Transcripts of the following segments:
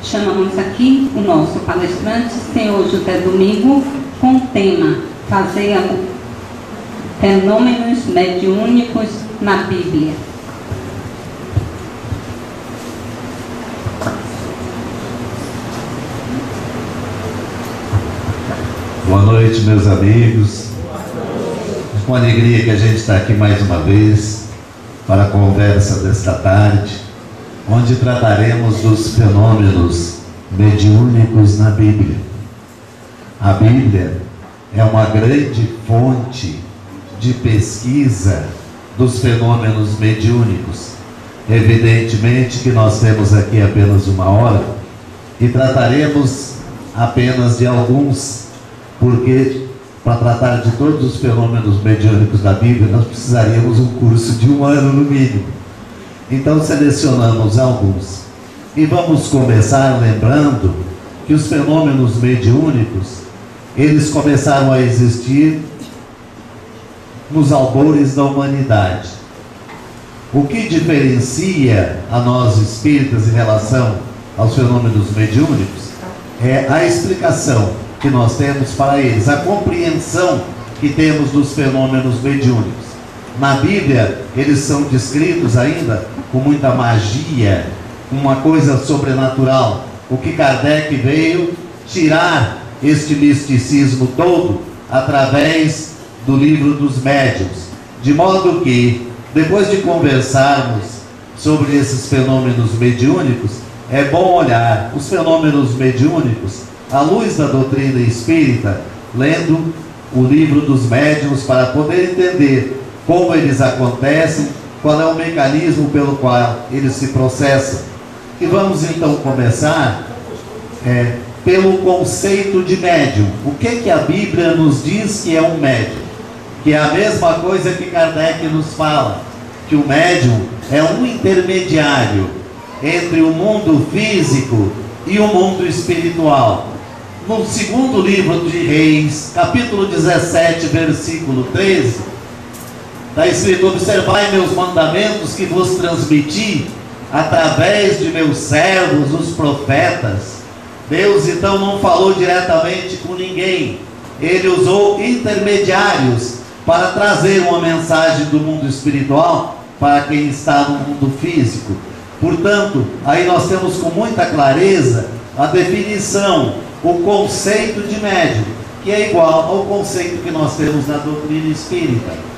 Chamamos aqui o nosso palestrante, senhor José Domingo, com o tema Fazer Fenômenos Mediúnicos na Bíblia. Boa noite, meus amigos. É com alegria que a gente está aqui mais uma vez para a conversa desta tarde, onde trataremos dos fenômenos mediúnicos na Bíblia. A Bíblia é uma grande fonte de pesquisa dos fenômenos mediúnicos. Evidentemente que nós temos aqui apenas uma hora e trataremos apenas de alguns, porque para tratar de todos os fenômenos mediúnicos da Bíblia nós precisaríamos um curso de 1 ano no mínimo. Então selecionamos alguns e vamos começar lembrando que os fenômenos mediúnicos, eles começaram a existir nos albores da humanidade. O que diferencia a nós espíritas em relação aos fenômenos mediúnicos é a explicação que nós temos para eles, a compreensão que temos dos fenômenos mediúnicos. Na Bíblia, eles são descritos ainda com muita magia, uma coisa sobrenatural. O que Kardec veio tirar este misticismo todo através do livro dos médiuns. De modo que, depois de conversarmos sobre esses fenômenos mediúnicos, é bom olhar os fenômenos mediúnicos à luz da doutrina espírita, lendo o livro dos médiuns para poder entender como eles acontecem, qual é o mecanismo pelo qual eles se processam. E vamos então começar pelo conceito de médium. O que a Bíblia nos diz que é um médium? Que é a mesma coisa que Kardec nos fala, que o médium é um intermediário entre o mundo físico e o mundo espiritual. No segundo livro de Reis, capítulo 17, versículo 13, está escrito: observai meus mandamentos que vos transmiti através de meus servos, os profetas. Deus então não falou diretamente com ninguém, ele usou intermediários para trazer uma mensagem do mundo espiritual para quem está no mundo físico. Portanto, aí nós temos com muita clareza a definição, o conceito de médium, que é igual ao conceito que nós temos na doutrina espírita.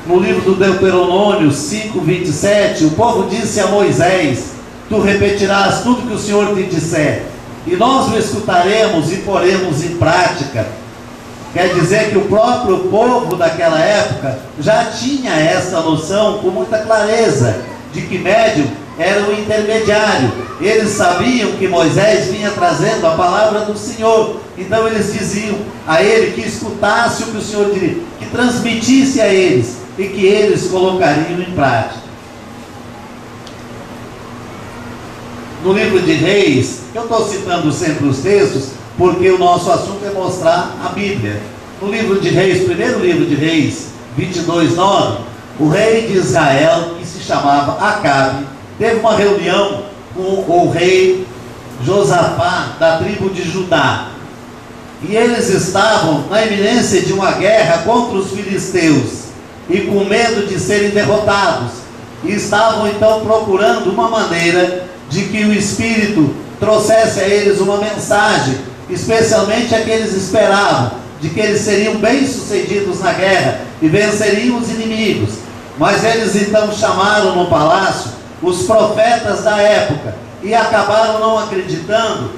No livro do Deuteronômio 5:27, o povo disse a Moisés: tu repetirás tudo que o Senhor te disser, e nós o escutaremos e poremos em prática. Quer dizer que o próprio povo daquela época já tinha essa noção com muita clareza, de que médium era o intermediário. Eles sabiam que Moisés vinha trazendo a palavra do Senhor, então eles diziam a ele que escutasse o que o Senhor diria, que transmitisse a eles e que eles colocariam em prática. No livro de Reis, eu estou citando sempre os textos porque o nosso assunto é mostrar a Bíblia. No livro de Reis, primeiro livro de Reis 22:9, o rei de Israel, que se chamava Acabe, teve uma reunião com o rei Josafá, da tribo de Judá. E eles estavam na iminência de uma guerra contra os filisteus, e com medo de serem derrotados. E estavam então procurando uma maneira de que o Espírito trouxesse a eles uma mensagem, especialmente a que eles esperavam, de que eles seriam bem-sucedidos na guerra e venceriam os inimigos. Mas eles então chamaram no palácio os profetas da época e acabaram não acreditando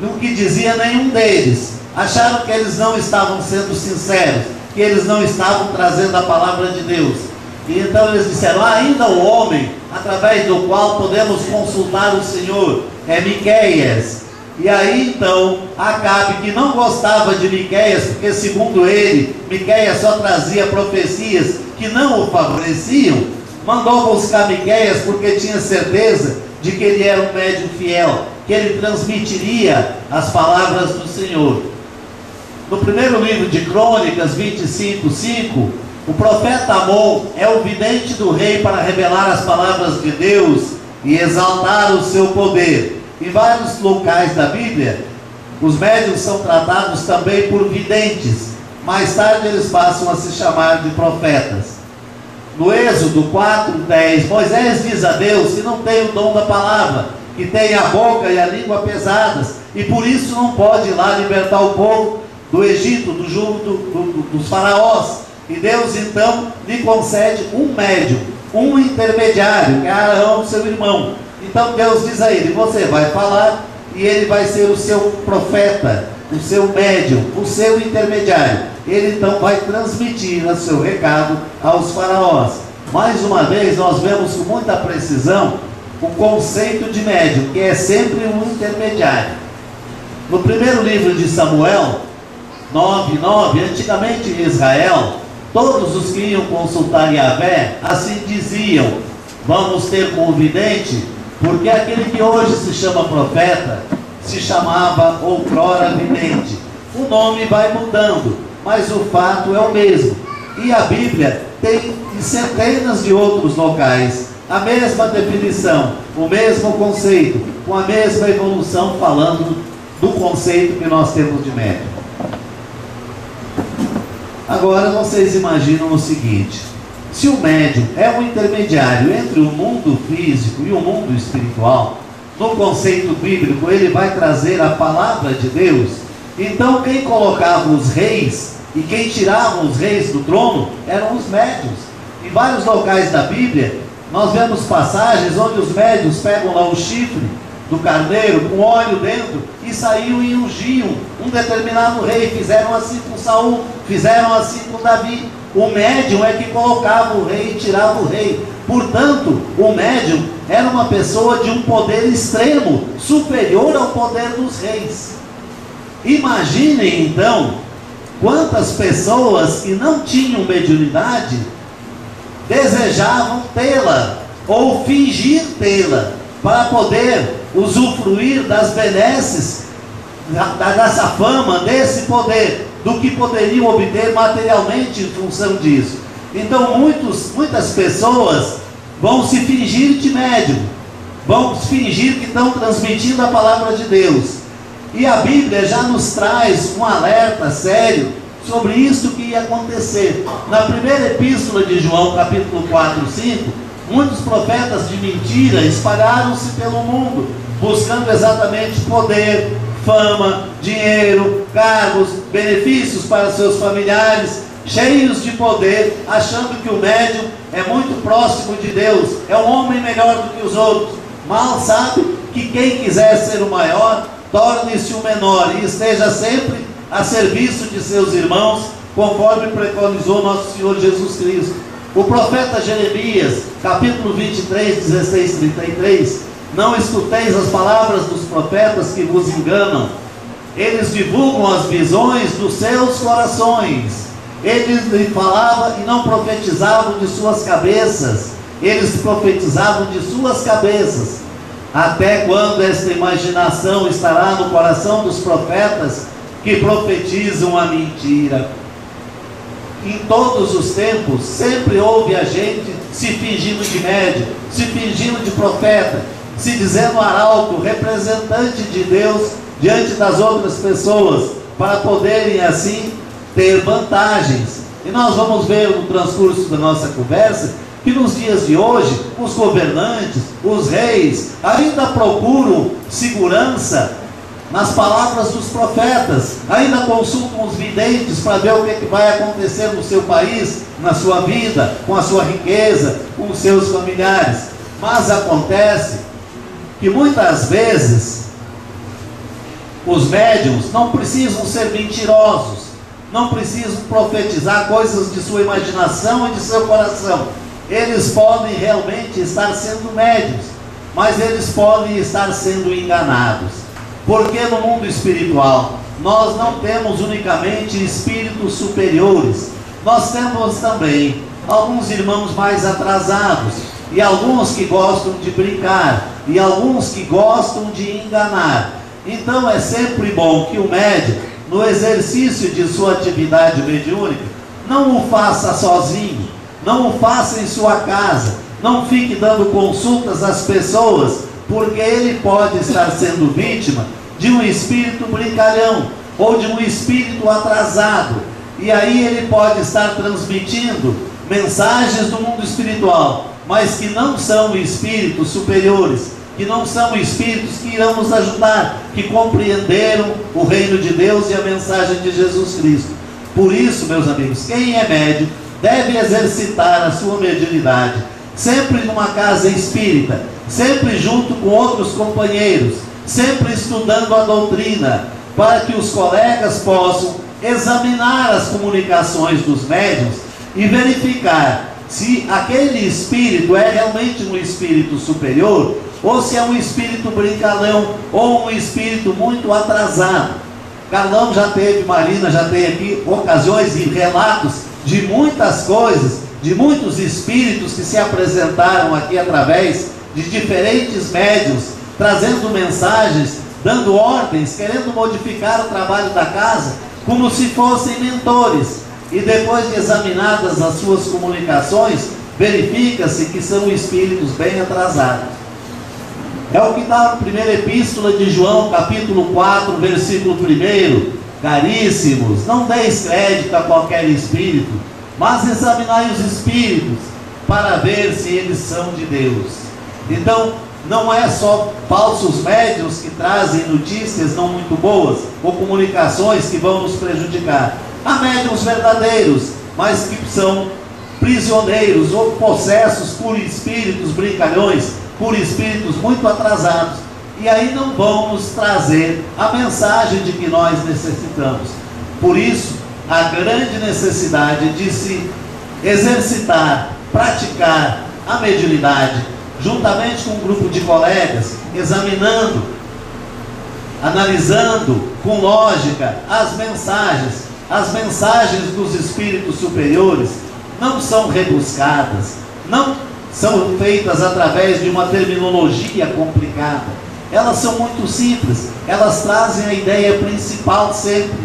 no que dizia nenhum deles. Acharam que eles não estavam sendo sinceros, que eles não estavam trazendo a palavra de Deus. E então eles disseram: ainda o homem através do qual podemos consultar o Senhor é Miqueias. E aí então Acabe, que não gostava de Miqueias, porque segundo ele Miqueias só trazia profecias que não o favoreciam, mandou buscar Miqueias, porque tinha certeza de que ele era um médium fiel, que ele transmitiria as palavras do Senhor. No primeiro livro de Crônicas 25:5, o profeta Amon é o vidente do rei para revelar as palavras de Deus e exaltar o seu poder. Em vários locais da Bíblia, os médiuns são tratados também por videntes. Mais tarde eles passam a se chamar de profetas. No Êxodo 4:10, Moisés diz a Deus que não tem o dom da palavra, que tem a boca e a língua pesadas, e por isso não pode ir lá libertar o povo do Egito, do jugo dos faraós. E Deus então lhe concede um médium, um intermediário, que é Arão, seu irmão. Então Deus diz a ele: você vai falar e ele vai ser o seu profeta, o seu médium, o seu intermediário. Ele então vai transmitir o seu recado aos faraós. Mais uma vez nós vemos com muita precisão o conceito de médium, que é sempre um intermediário. No primeiro livro de Samuel 9:9, antigamente em Israel, todos os que iam consultar Yahvé assim diziam: vamos ter com o vidente, porque aquele que hoje se chama profeta se chamava outrora vidente. O nome vai mudando, mas o fato é o mesmo. E a Bíblia tem em centenas de outros locais a mesma definição, o mesmo conceito, com a mesma evolução, falando do conceito que nós temos de médium. Agora vocês imaginam o seguinte: se o médium é um intermediário entre o mundo físico e o mundo espiritual, no conceito bíblico ele vai trazer a palavra de Deus. Então quem colocava os reis e quem tirava os reis do trono eram os médiuns. Em vários locais da Bíblia nós vemos passagens onde os médiuns pegam lá o chifre do carneiro com óleo dentro e saíam e ungiam um determinado rei. Fizeram assim com Saul, fizeram assim com Davi. O médium é que colocava o rei e tirava o rei. Portanto, o médium era uma pessoa de um poder extremo, superior ao poder dos reis. Imaginem então quantas pessoas que não tinham mediunidade desejavam tê-la ou fingir tê-la para poder usufruir das benesses, dessa fama, desse poder, do que poderiam obter materialmente em função disso. Então muitas pessoas vão se fingir de médium, vão fingir que estão transmitindo a palavra de Deus. E a Bíblia já nos traz um alerta sério sobre isso que ia acontecer. Na primeira epístola de João, capítulo 4:5, muitos profetas de mentira espalharam-se pelo mundo, buscando exatamente poder, fama, dinheiro, cargos, benefícios para seus familiares, cheios de poder, achando que o médium é muito próximo de Deus, é um homem melhor do que os outros. Mal sabe que quem quiser ser o maior, torne-se o menor e esteja sempre a serviço de seus irmãos, conforme preconizou nosso Senhor Jesus Cristo. O profeta Jeremias, capítulo 23, 16-33, não escuteis as palavras dos profetas que vos enganam. Eles divulgam as visões dos seus corações. Eles lhe falavam e não profetizavam de suas cabeças. Eles profetizavam de suas cabeças. Até quando esta imaginação estará no coração dos profetas que profetizam a mentira? Em todos os tempos, sempre houve a gente se fingindo de médium, se fingindo de profeta, se dizendo arauto, representante de Deus diante das outras pessoas, para poderem assim ter vantagens. E nós vamos ver no transcurso da nossa conversa que nos dias de hoje, os governantes, os reis, ainda procuram segurança nas palavras dos profetas, ainda consultam os videntes para ver o que vai acontecer no seu país, na sua vida, com a sua riqueza, com os seus familiares. Mas acontece que muitas vezes os médiuns não precisam ser mentirosos, não precisam profetizar coisas de sua imaginação e de seu coração. Eles podem realmente estar sendo médiuns, mas eles podem estar sendo enganados. Porque no mundo espiritual nós não temos unicamente espíritos superiores, nós temos também alguns irmãos mais atrasados, e alguns que gostam de brincar, e alguns que gostam de enganar. Então é sempre bom que o médium, no exercício de sua atividade mediúnica, não o faça sozinho, não o faça em sua casa, não fique dando consultas às pessoas porque ele pode estar sendo vítima de um espírito brincalhão, ou de um espírito atrasado, e aí ele pode estar transmitindo mensagens do mundo espiritual, mas que não são espíritos superiores, que não são espíritos que irão nos ajudar, que compreenderam o reino de Deus e a mensagem de Jesus Cristo. Por isso, meus amigos, quem é médium deve exercitar a sua mediunidade, sempre numa casa espírita, sempre junto com outros companheiros, sempre estudando a doutrina, para que os colegas possam examinar as comunicações dos médiuns e verificar se aquele espírito é realmente um espírito superior, ou se é um espírito brincalhão, ou um espírito muito atrasado. Carlão já teve, Marina já tem aqui ocasiões e relatos de muitas coisas, de muitos espíritos que se apresentaram aqui através de diferentes médiuns, trazendo mensagens, dando ordens, querendo modificar o trabalho da casa, como se fossem mentores. E depois de examinadas as suas comunicações, verifica-se que são espíritos bem atrasados. É o que está na primeira epístola de João, capítulo 4, versículo 1. Caríssimos, não deis crédito a qualquer espírito, mas examinai os espíritos, para ver se eles são de Deus. Então, não é só falsos médiuns que trazem notícias não muito boas, ou comunicações que vão nos prejudicar. Há médiuns verdadeiros, mas que são prisioneiros ou possessos por espíritos brincalhões, por espíritos muito atrasados, e aí não vão nos trazer a mensagem de que nós necessitamos. Por isso, a grande necessidade de se exercitar, praticar a mediunidade, juntamente com um grupo de colegas, examinando, analisando com lógica as mensagens dos espíritos superiores não são rebuscadas, não são feitas através de uma terminologia complicada, elas são muito simples, elas trazem a ideia principal sempre,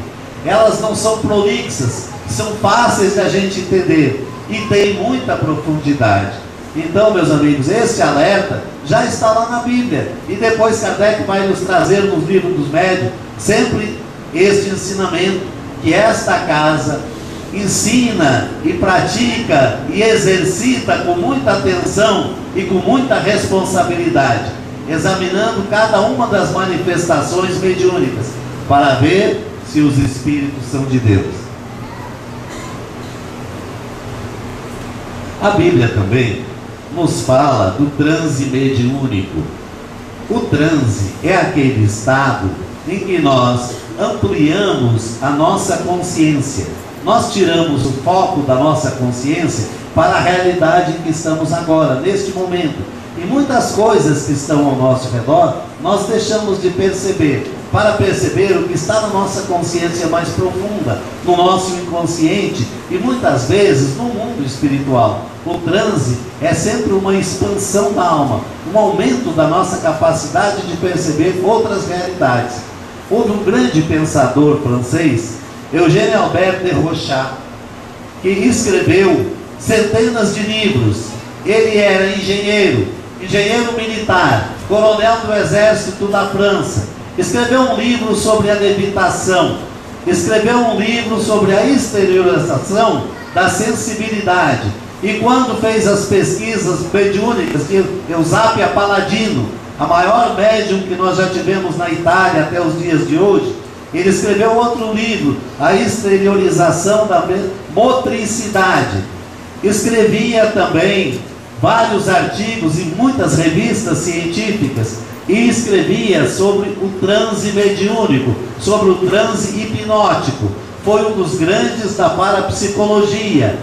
elas não são prolixas, são fáceis de a gente entender e tem muita profundidade. Então, meus amigos, este alerta já está lá na Bíblia, e depois Kardec vai nos trazer nos livros dos médiuns sempre este ensinamento, que esta casa ensina e pratica e exercita com muita atenção e com muita responsabilidade, examinando cada uma das manifestações mediúnicas, para ver se os espíritos são de Deus. A Bíblia também nos fala do transe mediúnico. O transe é aquele estado em que nós ampliamos a nossa consciência. Nós tiramos o foco da nossa consciência para a realidade em que estamos agora, neste momento. E muitas coisas que estão ao nosso redor, nós deixamos de perceber, para perceber o que está na nossa consciência mais profunda, no nosso inconsciente e muitas vezes no mundo espiritual. O transe é sempre uma expansão da alma, um aumento da nossa capacidade de perceber outras realidades. Houve um grande pensador francês, Eugène Albert de Rochat, que escreveu centenas de livros. Ele era engenheiro militar, coronel do exército da França. Escreveu um livro sobre a levitação, escreveu um livro sobre a exteriorização da sensibilidade. E quando fez as pesquisas mediúnicas de Eusapia Paladino, a maior médium que nós já tivemos na Itália até os dias de hoje, ele escreveu outro livro, A Exteriorização da Motricidade. Escrevia também vários artigos em muitas revistas científicas, e escrevia sobre o transe mediúnico, sobre o transe hipnótico. Foi um dos grandes da parapsicologia.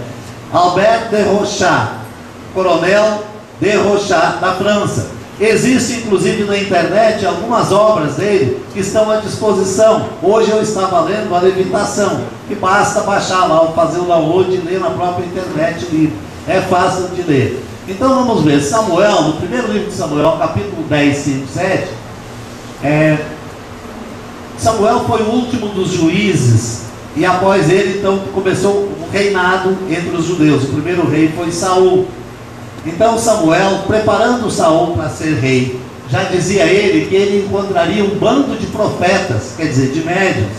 Albert de Rochat, coronel de Rochat, da França. Existe inclusive na internet algumas obras dele que estão à disposição. Hoje eu estava lendo A Levitação, que basta baixar lá, fazer o download e ler na própria internet o livro. É fácil de ler. Então vamos ver, Samuel, no primeiro livro de Samuel, capítulo 10, 5, 7, Samuel foi o último dos juízes, e após ele então começou o reinado entre os judeus. O primeiro rei foi Saul. Então Samuel, preparando Saul para ser rei, já dizia ele que ele encontraria um bando de profetas, quer dizer, de médiuns,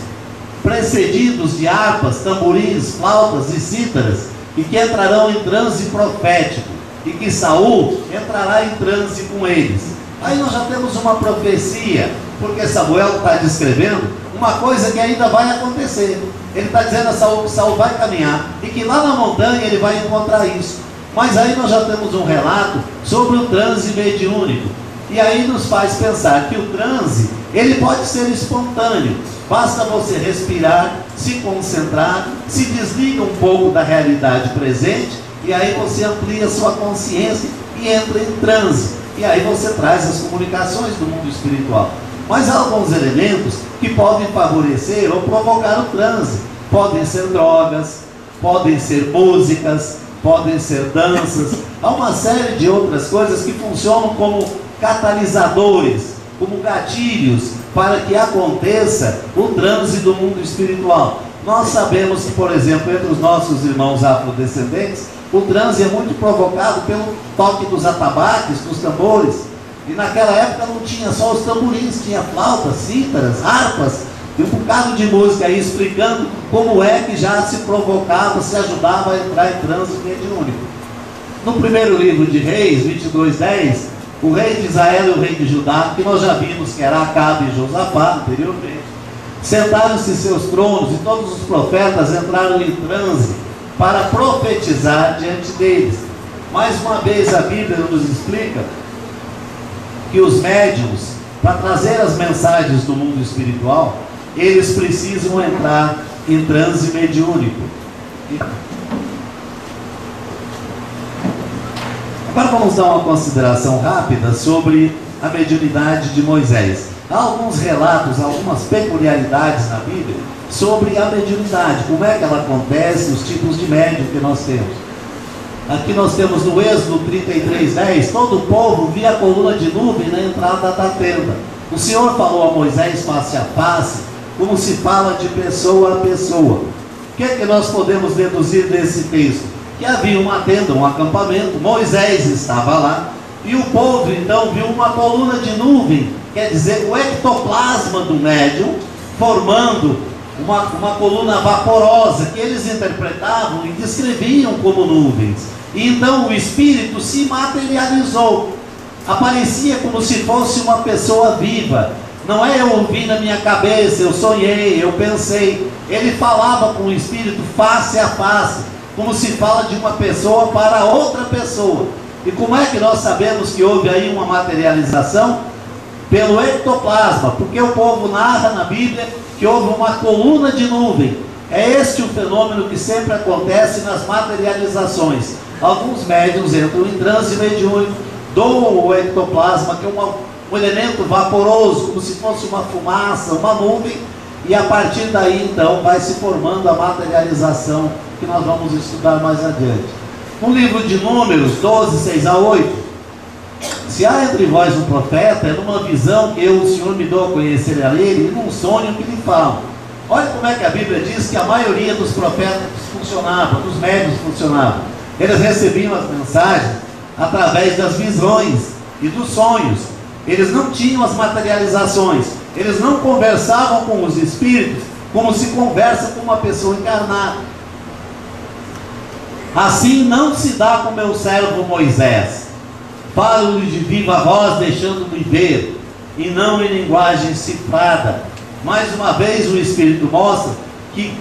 precedidos de harpas, tamborins, flautas e cítaras, e que entrarão em transe profético, e que Saul entrará em transe com eles. Aí nós já temos uma profecia, porque Samuel está descrevendo uma coisa que ainda vai acontecer. Ele está dizendo a Saul que Saul vai caminhar, e que lá na montanha ele vai encontrar isso. Mas aí nós já temos um relato sobre o transe mediúnico, e aí nos faz pensar que o transe, ele pode ser espontâneo. Basta você respirar, se concentrar, se desliga um pouco da realidade presente, e aí você amplia sua consciência e entra em transe. E aí você traz as comunicações do mundo espiritual. Mas há alguns elementos que podem favorecer ou provocar o transe. Podem ser drogas, podem ser músicas, podem ser danças. Há uma série de outras coisas que funcionam como catalisadores, como gatilhos, para que aconteça o transe do mundo espiritual. Nós sabemos que, por exemplo, entre os nossos irmãos afrodescendentes, o transe é muito provocado pelo toque dos atabaques, dos tambores. E naquela época não tinha só os tamborins, tinha flautas, cítaras, harpas, e um bocado de música aí explicando como é que já se provocava, se ajudava a entrar em transe mediúnico. No primeiro livro de Reis, 22:10, o rei de Israel e o rei de Judá, que nós já vimos que era Acabe e Josafá anteriormente, sentaram-se em seus tronos, e todos os profetas entraram em transe para profetizar diante deles. Mais uma vez a Bíblia nos explica que os médiuns, para trazer as mensagens do mundo espiritual, eles precisam entrar em transe mediúnico. Agora vamos dar uma consideração rápida sobre a mediunidade de Moisés. Há alguns relatos, algumas peculiaridades na Bíblia sobre a mediunidade, como é que ela acontece, os tipos de médium que nós temos. Aqui nós temos no Êxodo 33:10, todo o povo via a coluna de nuvem na entrada da tenda. O Senhor falou a Moisés face a face, como se fala de pessoa a pessoa. O que é que nós podemos deduzir desse texto? Que havia uma tenda, um acampamento, Moisés estava lá, e o povo então viu uma coluna de nuvem, quer dizer, o ectoplasma do médium, formando uma coluna vaporosa, que eles interpretavam e descreviam como nuvens. E então o espírito se materializou, aparecia como se fosse uma pessoa viva. Não é eu ouvi na minha cabeça, eu sonhei, eu pensei. Ele falava com o espírito face a face, como se fala de uma pessoa para outra pessoa. E como é que nós sabemos que houve aí uma materialização? Pelo ectoplasma, porque o povo narra na Bíblia que houve uma coluna de nuvem. É este o fenômeno que sempre acontece nas materializações. Alguns médiuns entram em transe mediúnico, doam o ectoplasma, que é um elemento vaporoso, como se fosse uma fumaça, uma nuvem, e a partir daí então vai se formando a materialização, que nós vamos estudar mais adiante. No livro de Números 12:6-8, se há entre vós um profeta, é numa visão que eu, o Senhor, me dou a conhecer a ele, e num sonho que lhe falo. Olha como é que a Bíblia diz que a maioria dos profetas funcionava, dos médiuns funcionavam. Eles recebiam as mensagens através das visões e dos sonhos. Eles não tinham as materializações. Eles não conversavam com os espíritos como se conversa com uma pessoa encarnada. Assim não se dá com meu servo Moisés. Falo-lhe de viva voz, deixando-me ver, e não em linguagem cifrada. Mais uma vez o Espírito mostra que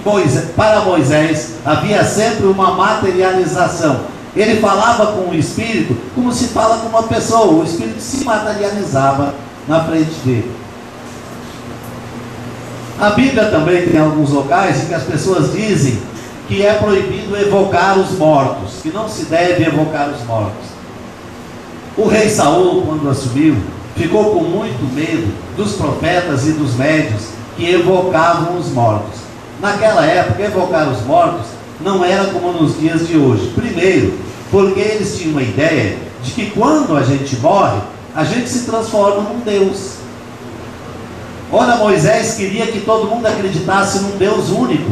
para Moisés havia sempre uma materialização. Ele falava com o Espírito como se fala com uma pessoa. O Espírito se materializava na frente dele. A Bíblia também tem alguns locais em que as pessoas dizem que é proibido evocar os mortos, que não se deve evocar os mortos. O rei Saul, quando assumiu, ficou com muito medo dos profetas e dos médiuns que evocavam os mortos. Naquela época, evocar os mortos não era como nos dias de hoje. Primeiro, porque eles tinham uma ideia de que quando a gente morre, a gente se transforma num Deus. Ora, Moisés queria que todo mundo acreditasse num Deus único.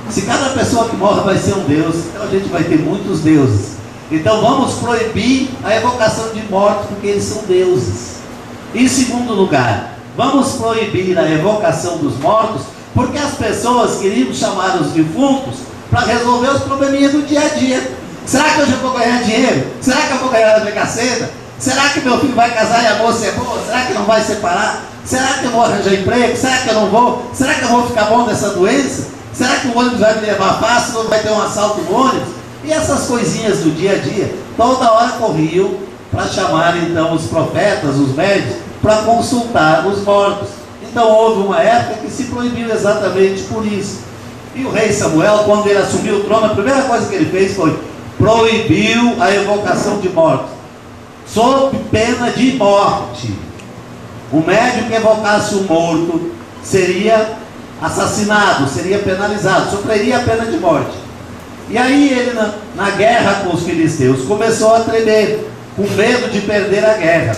Se cada pessoa que morre vai ser um Deus, então a gente vai ter muitos deuses. Então vamos proibir a evocação de mortos, porque eles são deuses. Em segundo lugar, vamos proibir a evocação dos mortos, porque as pessoas queriam chamar os defuntos para resolver os probleminhas do dia a dia. Será que hoje eu vou ganhar dinheiro? Será que eu vou ganhar na Mega Sena? Será que meu filho vai casar e a moça é boa? Será que não vai separar? Será que eu vou arranjar emprego? Será que eu não vou? Será que eu vou ficar bom dessa doença? Será que o ônibus vai me levar fácil? Não vai ter um assalto no ônibus? E essas coisinhas do dia a dia, toda hora corriam para chamar então os profetas, os médicos, para consultar os mortos. Então houve uma época que se proibiu exatamente por isso. E o rei Samuel, quando ele assumiu o trono, a primeira coisa que ele fez foi proibiu a evocação de mortos, sob pena de morte. O médico que evocasse o morto seria assassinado, seria penalizado, sofreria a pena de morte. E aí ele, na guerra com os filisteus, começou a tremer, com medo de perder a guerra.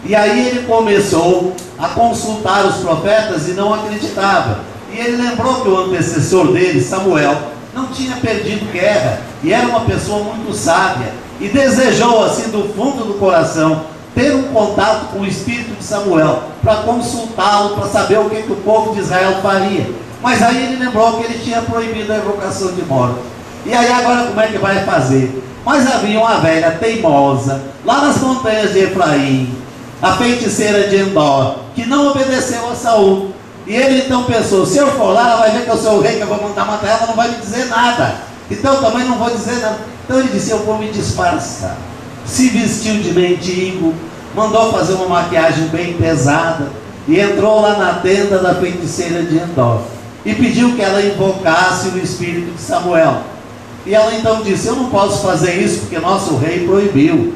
E aí ele começou a consultar os profetas e não acreditava. E ele lembrou que o antecessor dele, Samuel, não tinha perdido guerra e era uma pessoa muito sábia. E desejou, assim, do fundo do coração, ter um contato com o espírito de Samuel, para consultá-lo, para saber o que o povo de Israel faria. Mas aí ele lembrou que ele tinha proibido a evocação de mortos. E aí agora como é que vai fazer? Mas havia uma velha teimosa, lá nas montanhas de Efraim, a feiticeira de Endor, que não obedeceu a Saul. E ele então pensou, se eu for lá, ela vai ver que eu sou o rei, que eu vou mandar matar ela, não vai me dizer nada. Então eu também não vou dizer nada. Então ele disse, eu vou me disfarçar. Se vestiu de mendigo, mandou fazer uma maquiagem bem pesada, e entrou lá na tenda da feiticeira de Endor, e pediu que ela invocasse o espírito de Samuel. E ela então disse, eu não posso fazer isso, porque nosso rei proibiu.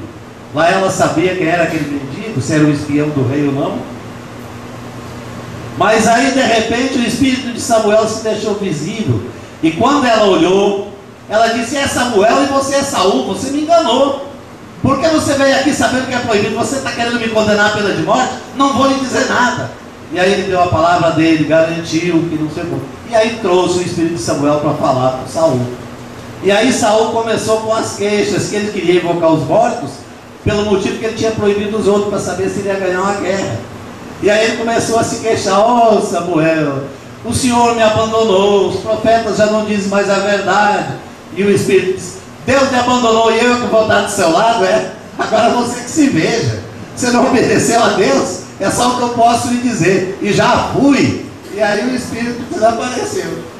Lá ela sabia quem era aquele mendigo, se era o espião do rei ou não. Mas aí de repente o espírito de Samuel se deixou visível. E quando ela olhou, ela disse, é Samuel e você é Saul, você me enganou. Por que você veio aqui sabendo que é proibido? Você está querendo me condenar à pena de morte? Não vou lhe dizer nada. E aí ele deu a palavra dele, garantiu que não sei como. E aí trouxe o espírito de Samuel para falar com Saul. E aí Saul começou com as queixas, que ele queria invocar os mortos, pelo motivo que ele tinha proibido os outros, para saber se ele ia ganhar uma guerra. E aí ele começou a se queixar, ó Samuel, o Senhor me abandonou, os profetas já não dizem mais a verdade. E o Espírito disse, Deus me abandonou e eu que vou estar do seu lado, é? Agora você que se veja. Você não obedeceu a Deus? É só o que eu posso lhe dizer. E já fui. E aí o Espírito desapareceu.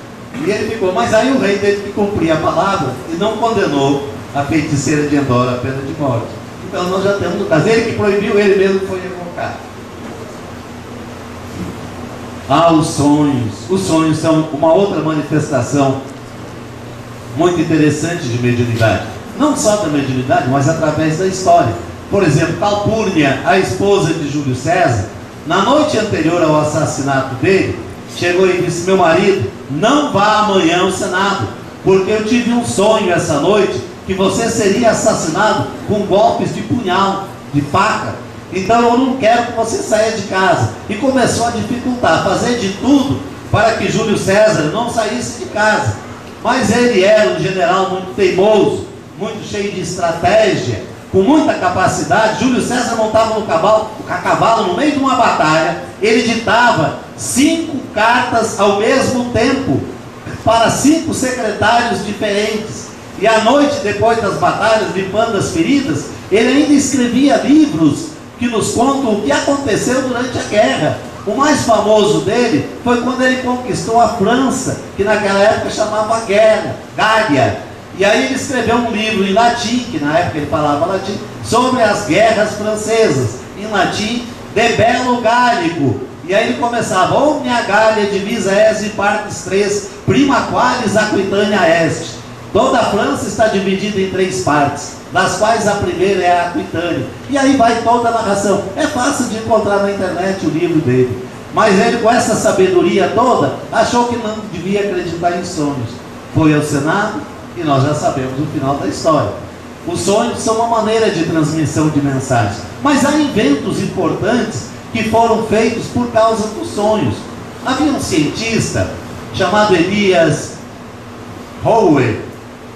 E ele ficou, mas aí o rei teve que cumprir a palavra e não condenou a feiticeira de Endor à pena de morte. Então nós já temos o caso. Ele que proibiu, ele mesmo foi evocado. Ah, os sonhos. Os sonhos são uma outra manifestação muito interessante de mediunidade. Não só da mediunidade, mas através da história. Por exemplo, Calpurnia, a esposa de Júlio César, na noite anterior ao assassinato dele, chegou e disse, meu marido, não vá amanhã ao Senado, porque eu tive um sonho essa noite, que você seria assassinado com golpes de punhal, de faca. Então eu não quero que você saia de casa. E começou a dificultar, fazer de tudo para que Júlio César não saísse de casa. Mas ele era um general muito teimoso, muito cheio de estratégia, com muita capacidade. Júlio César montava no cavalo no meio de uma batalha. Ele ditava 5 cartas ao mesmo tempo para 5 secretários diferentes. E à noite, depois das batalhas, limpando as feridas, ele ainda escrevia livros que nos contam o que aconteceu durante a guerra. O mais famoso dele foi quando ele conquistou a França, que naquela época chamava Gália. E aí ele escreveu um livro em latim, que na época ele falava latim, sobre as guerras francesas. Em latim, De Bello Gallico. E aí ele começava, Omnia Gallia divisa est in partes 3, prima qualis Aquitânia est. Toda a França está dividida em 3 partes, das quais a primeira é a Aquitânia. E aí vai toda a narração. É fácil de encontrar na internet o livro dele. Mas ele, com essa sabedoria toda, achou que não devia acreditar em sonhos. Foi ao Senado e nós já sabemos o final da história. Os sonhos são uma maneira de transmissão de mensagens. Mas há inventos importantes que foram feitos por causa dos sonhos. Havia um cientista chamado Elias Howe,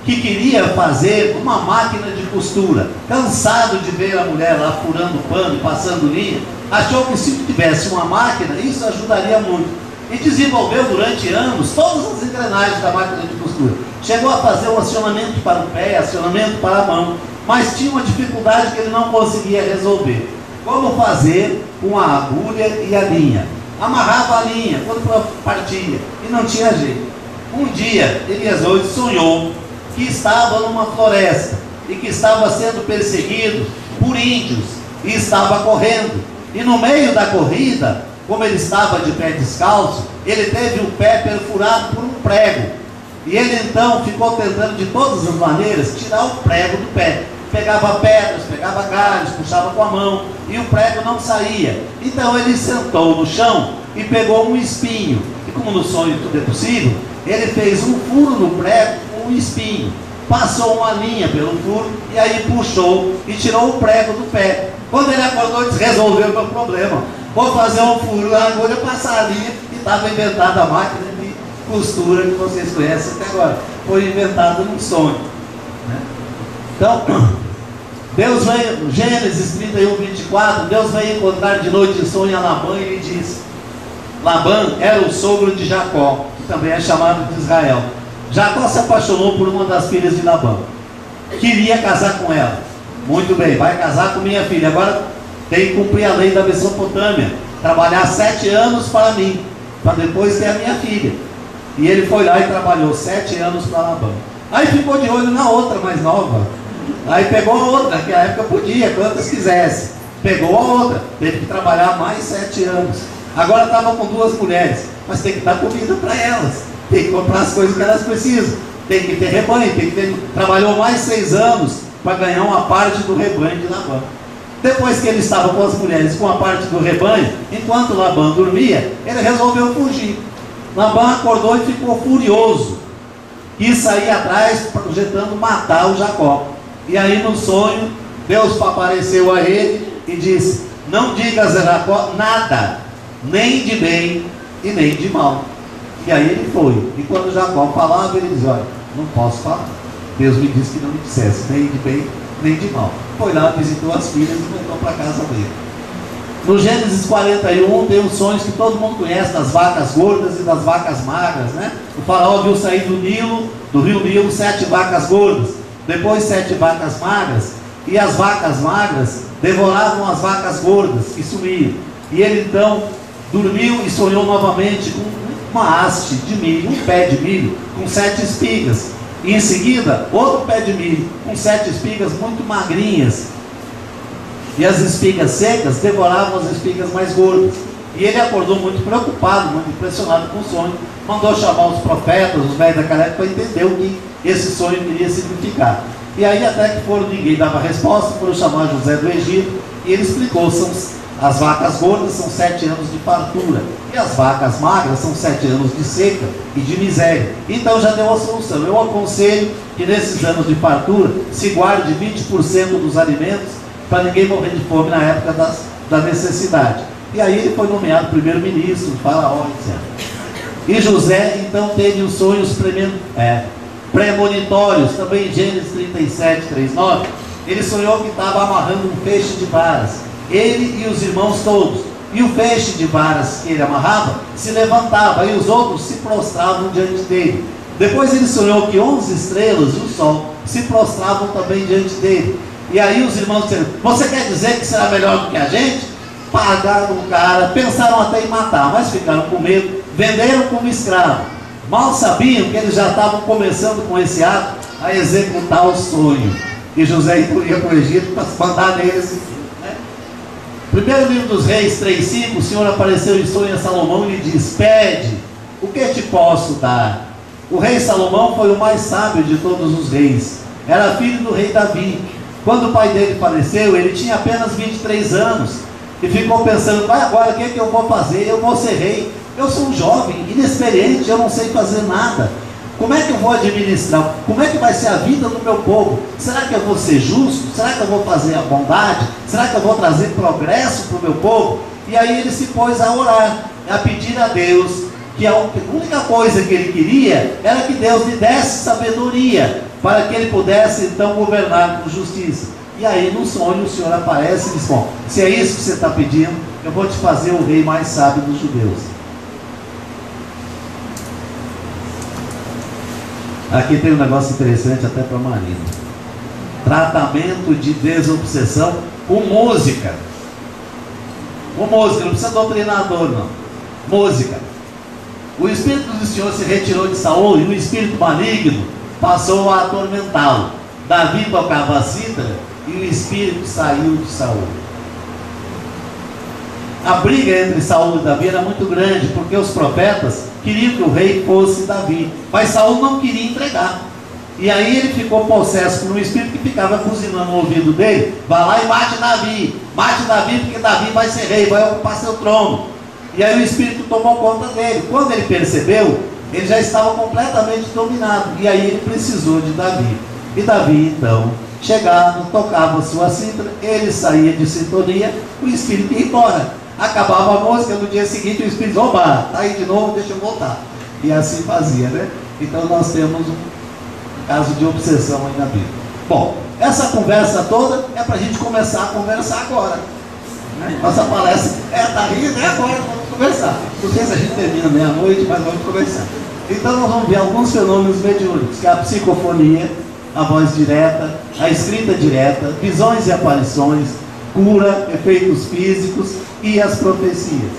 que queria fazer uma máquina de costura. Cansado de ver a mulher lá furando pano e passando linha, achou que se tivesse uma máquina, isso ajudaria muito. E desenvolveu durante anos todas as engrenagens da máquina de costura. Chegou a fazer o acionamento para o pé, acionamento para a mão, mas tinha uma dificuldade que ele não conseguia resolver. Como fazer com a agulha e a linha? Amarrava a linha quando partia e não tinha jeito. Um dia, Elias sonhou que estava numa floresta e que estava sendo perseguido por índios e estava correndo. E no meio da corrida, como ele estava de pé descalço, ele teve o pé perfurado por um prego. E ele então ficou tentando de todas as maneiras tirar o prego do pé. Pegava pedras, pegava galhos, puxava com a mão e o prego não saía. Então ele sentou no chão e pegou um espinho. E como no sonho tudo é possível, ele fez um furo no prego com um espinho. Passou uma linha pelo furo e aí puxou e tirou o prego do pé. Quando ele acordou, ele disse: resolveu o meu problema. Vou fazer um furo na agulha, passar a linha, e estava inventada a máquina de costura que vocês conhecem até agora. Foi inventada num sonho, né? Então, Deus veio, Gênesis 31, 24, Deus veio encontrar de noite em sonho a Labã e lhe disse. Labã era o sogro de Jacó, que também é chamado de Israel. Jacó se apaixonou por uma das filhas de Labã. Queria casar com ela. Muito bem, vai casar com minha filha. Agora tem que cumprir a lei da Mesopotâmia. Trabalhar 7 anos para mim, para depois ter a minha filha. E ele foi lá e trabalhou 7 anos para Labã. Aí ficou de olho na outra mais nova. Aí pegou a outra, naquela época podia, quantas quisesse. Pegou a outra, teve que trabalhar mais 7 anos. Agora estava com 2 mulheres, mas tem que dar comida para elas. Tem que comprar as coisas que elas precisam. Tem que ter rebanho, trabalhou mais 6 anos para ganhar uma parte do rebanho de Labã. Depois que ele estava com as mulheres com a parte do rebanho, enquanto Labã dormia, ele resolveu fugir. Labã acordou e ficou furioso. Quis sair atrás, projetando matar o Jacó. E aí no sonho, Deus apareceu a ele e disse: não digas a Jacó nada, nem de bem e nem de mal. E aí ele foi. E quando Jacó falava, ele dizia: olha, não posso falar. Deus me disse que não me dissesse nem de bem nem de mal. Foi lá, visitou as filhas e voltou para a casa dele. No Gênesis 41 tem os sonhos que todo mundo conhece, das vacas gordas e das vacas magras, né? O faraó viu sair do rio Nilo 7 vacas gordas, depois 7 vacas magras, e as vacas magras devoravam as vacas gordas e sumiam. E ele então dormiu e sonhou novamente com uma haste de milho, um pé de milho com 7 espigas. E em seguida, outro pé de milho com 7 espigas muito magrinhas. E as espigas secas devoravam as espigas mais gordas. E ele acordou muito preocupado, muito impressionado com o sonho. Mandou chamar os profetas, os velhos daquela época, para entender o que esse sonho queria significar. E aí até que ninguém dava resposta, foram chamar José do Egito. E ele explicou: as vacas gordas são 7 anos de fartura. E as vacas magras são 7 anos de seca e de miséria. Então já deu a solução. Eu aconselho que nesses anos de fartura se guarde 20% dos alimentos para ninguém morrer de fome na época da necessidade. E aí ele foi nomeado primeiro-ministro, faraó, etc. E José então teve os sonhos premonitórios, também em Gênesis 37, 3, 9. Ele sonhou que estava amarrando um feixe de varas, ele e os irmãos todos. E o feixe de varas que ele amarrava se levantava e os outros se prostravam diante dele. Depois ele sonhou que 11 estrelas e o sol se prostravam também diante dele. E aí os irmãos disseram: você quer dizer que será melhor do que a gente? Pagaram o cara, pensaram até em matar, mas ficaram com medo, venderam como escravo. Mal sabiam que eles já estavam começando com esse ato a executar o sonho. E José ia para o Egito para mandar neles. Né? Primeiro livro dos Reis 3:5, o Senhor apareceu em sonho a Salomão e lhe diz: pede, o que te posso dar? O rei Salomão foi o mais sábio de todos os reis. Era filho do rei Davi. Quando o pai dele faleceu, ele tinha apenas 23 anos. E ficou pensando: vai, agora o que é que eu vou fazer? Eu vou ser rei. Eu sou um jovem, inexperiente, eu não sei fazer nada. Como é que eu vou administrar? Como é que vai ser a vida do meu povo? Será que eu vou ser justo? Será que eu vou fazer a bondade? Será que eu vou trazer progresso para o meu povo? E aí ele se pôs a orar, a pedir a Deus, que a única coisa que ele queria era que Deus lhe desse sabedoria para que ele pudesse então governar com justiça. E aí no sonho o Senhor aparece e diz: bom, se é isso que você está pedindo, eu vou te fazer o rei mais sábio dos judeus. Aqui tem um negócio interessante até para a Marina: tratamento de desobsessão com música. Com música, não precisa doutrinador não. Música. O espírito do Senhor se retirou de Saul e o espírito maligno passou a atormentá-lo. Davi tocava a cítara e o espírito saiu de Saul. A briga entre Saul e Davi era muito grande, porque os profetas queriam que o rei fosse Davi, mas Saul não queria entregar. E aí ele ficou possesso por um espírito que ficava cozinhando no ouvido dele: vai lá e mate Davi, porque Davi vai ser rei, vai ocupar seu trono. E aí o espírito tomou conta dele. Quando ele percebeu, ele já estava completamente dominado, e aí ele precisou de Davi. E Davi então chegava, tocava sua cítara, ele saía de sintonia, o espírito ia embora. Acabava a música, no dia seguinte o espírito: oba, está aí de novo, deixa eu voltar. E assim fazia, né? Então nós temos um caso de obsessão aí na Bíblia. Bom, essa conversa toda é para a gente começar a conversar agora, né? Nossa palestra tá rindo, é agora, vamos conversar. Não sei se a gente termina meia-noite, mas vamos conversar. Então nós vamos ver alguns fenômenos mediúnicos, que é a psicofonia, a voz direta, a escrita direta, visões e aparições, cura, efeitos físicos e as profecias.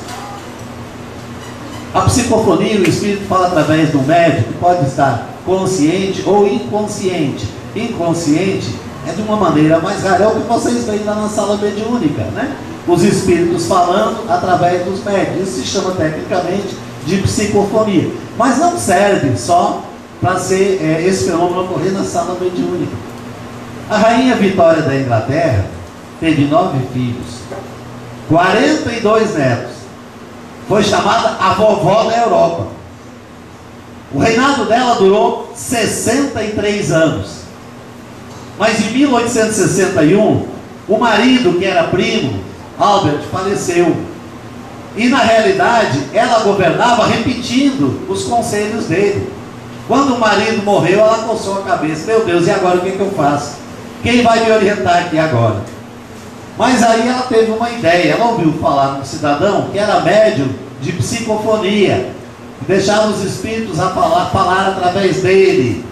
A psicofonia, o espírito fala através do médium, que pode estar consciente ou inconsciente. Inconsciente é de uma maneira mais rara, é o que vocês veem lá na sala mediúnica, né? Os espíritos falando através dos médiuns. Isso se chama tecnicamente de psicofonia, mas não serve só para ser esse fenômeno ocorrer na sala mediúnica. A rainha Vitória da Inglaterra teve 9 filhos, 42 netos. Foi chamada a vovó da Europa. O reinado dela durou 63 anos. Mas em 1861, o marido, que era primo, Albert, faleceu. E na realidade, ela governava repetindo os conselhos dele. Quando o marido morreu, ela coçou a cabeça: meu Deus, e agora o que eu faço? Quem vai me orientar aqui agora? Mas aí ela teve uma ideia. Ela ouviu falar de um cidadão que era médium de psicofonia, que deixava os espíritos a falar através dele,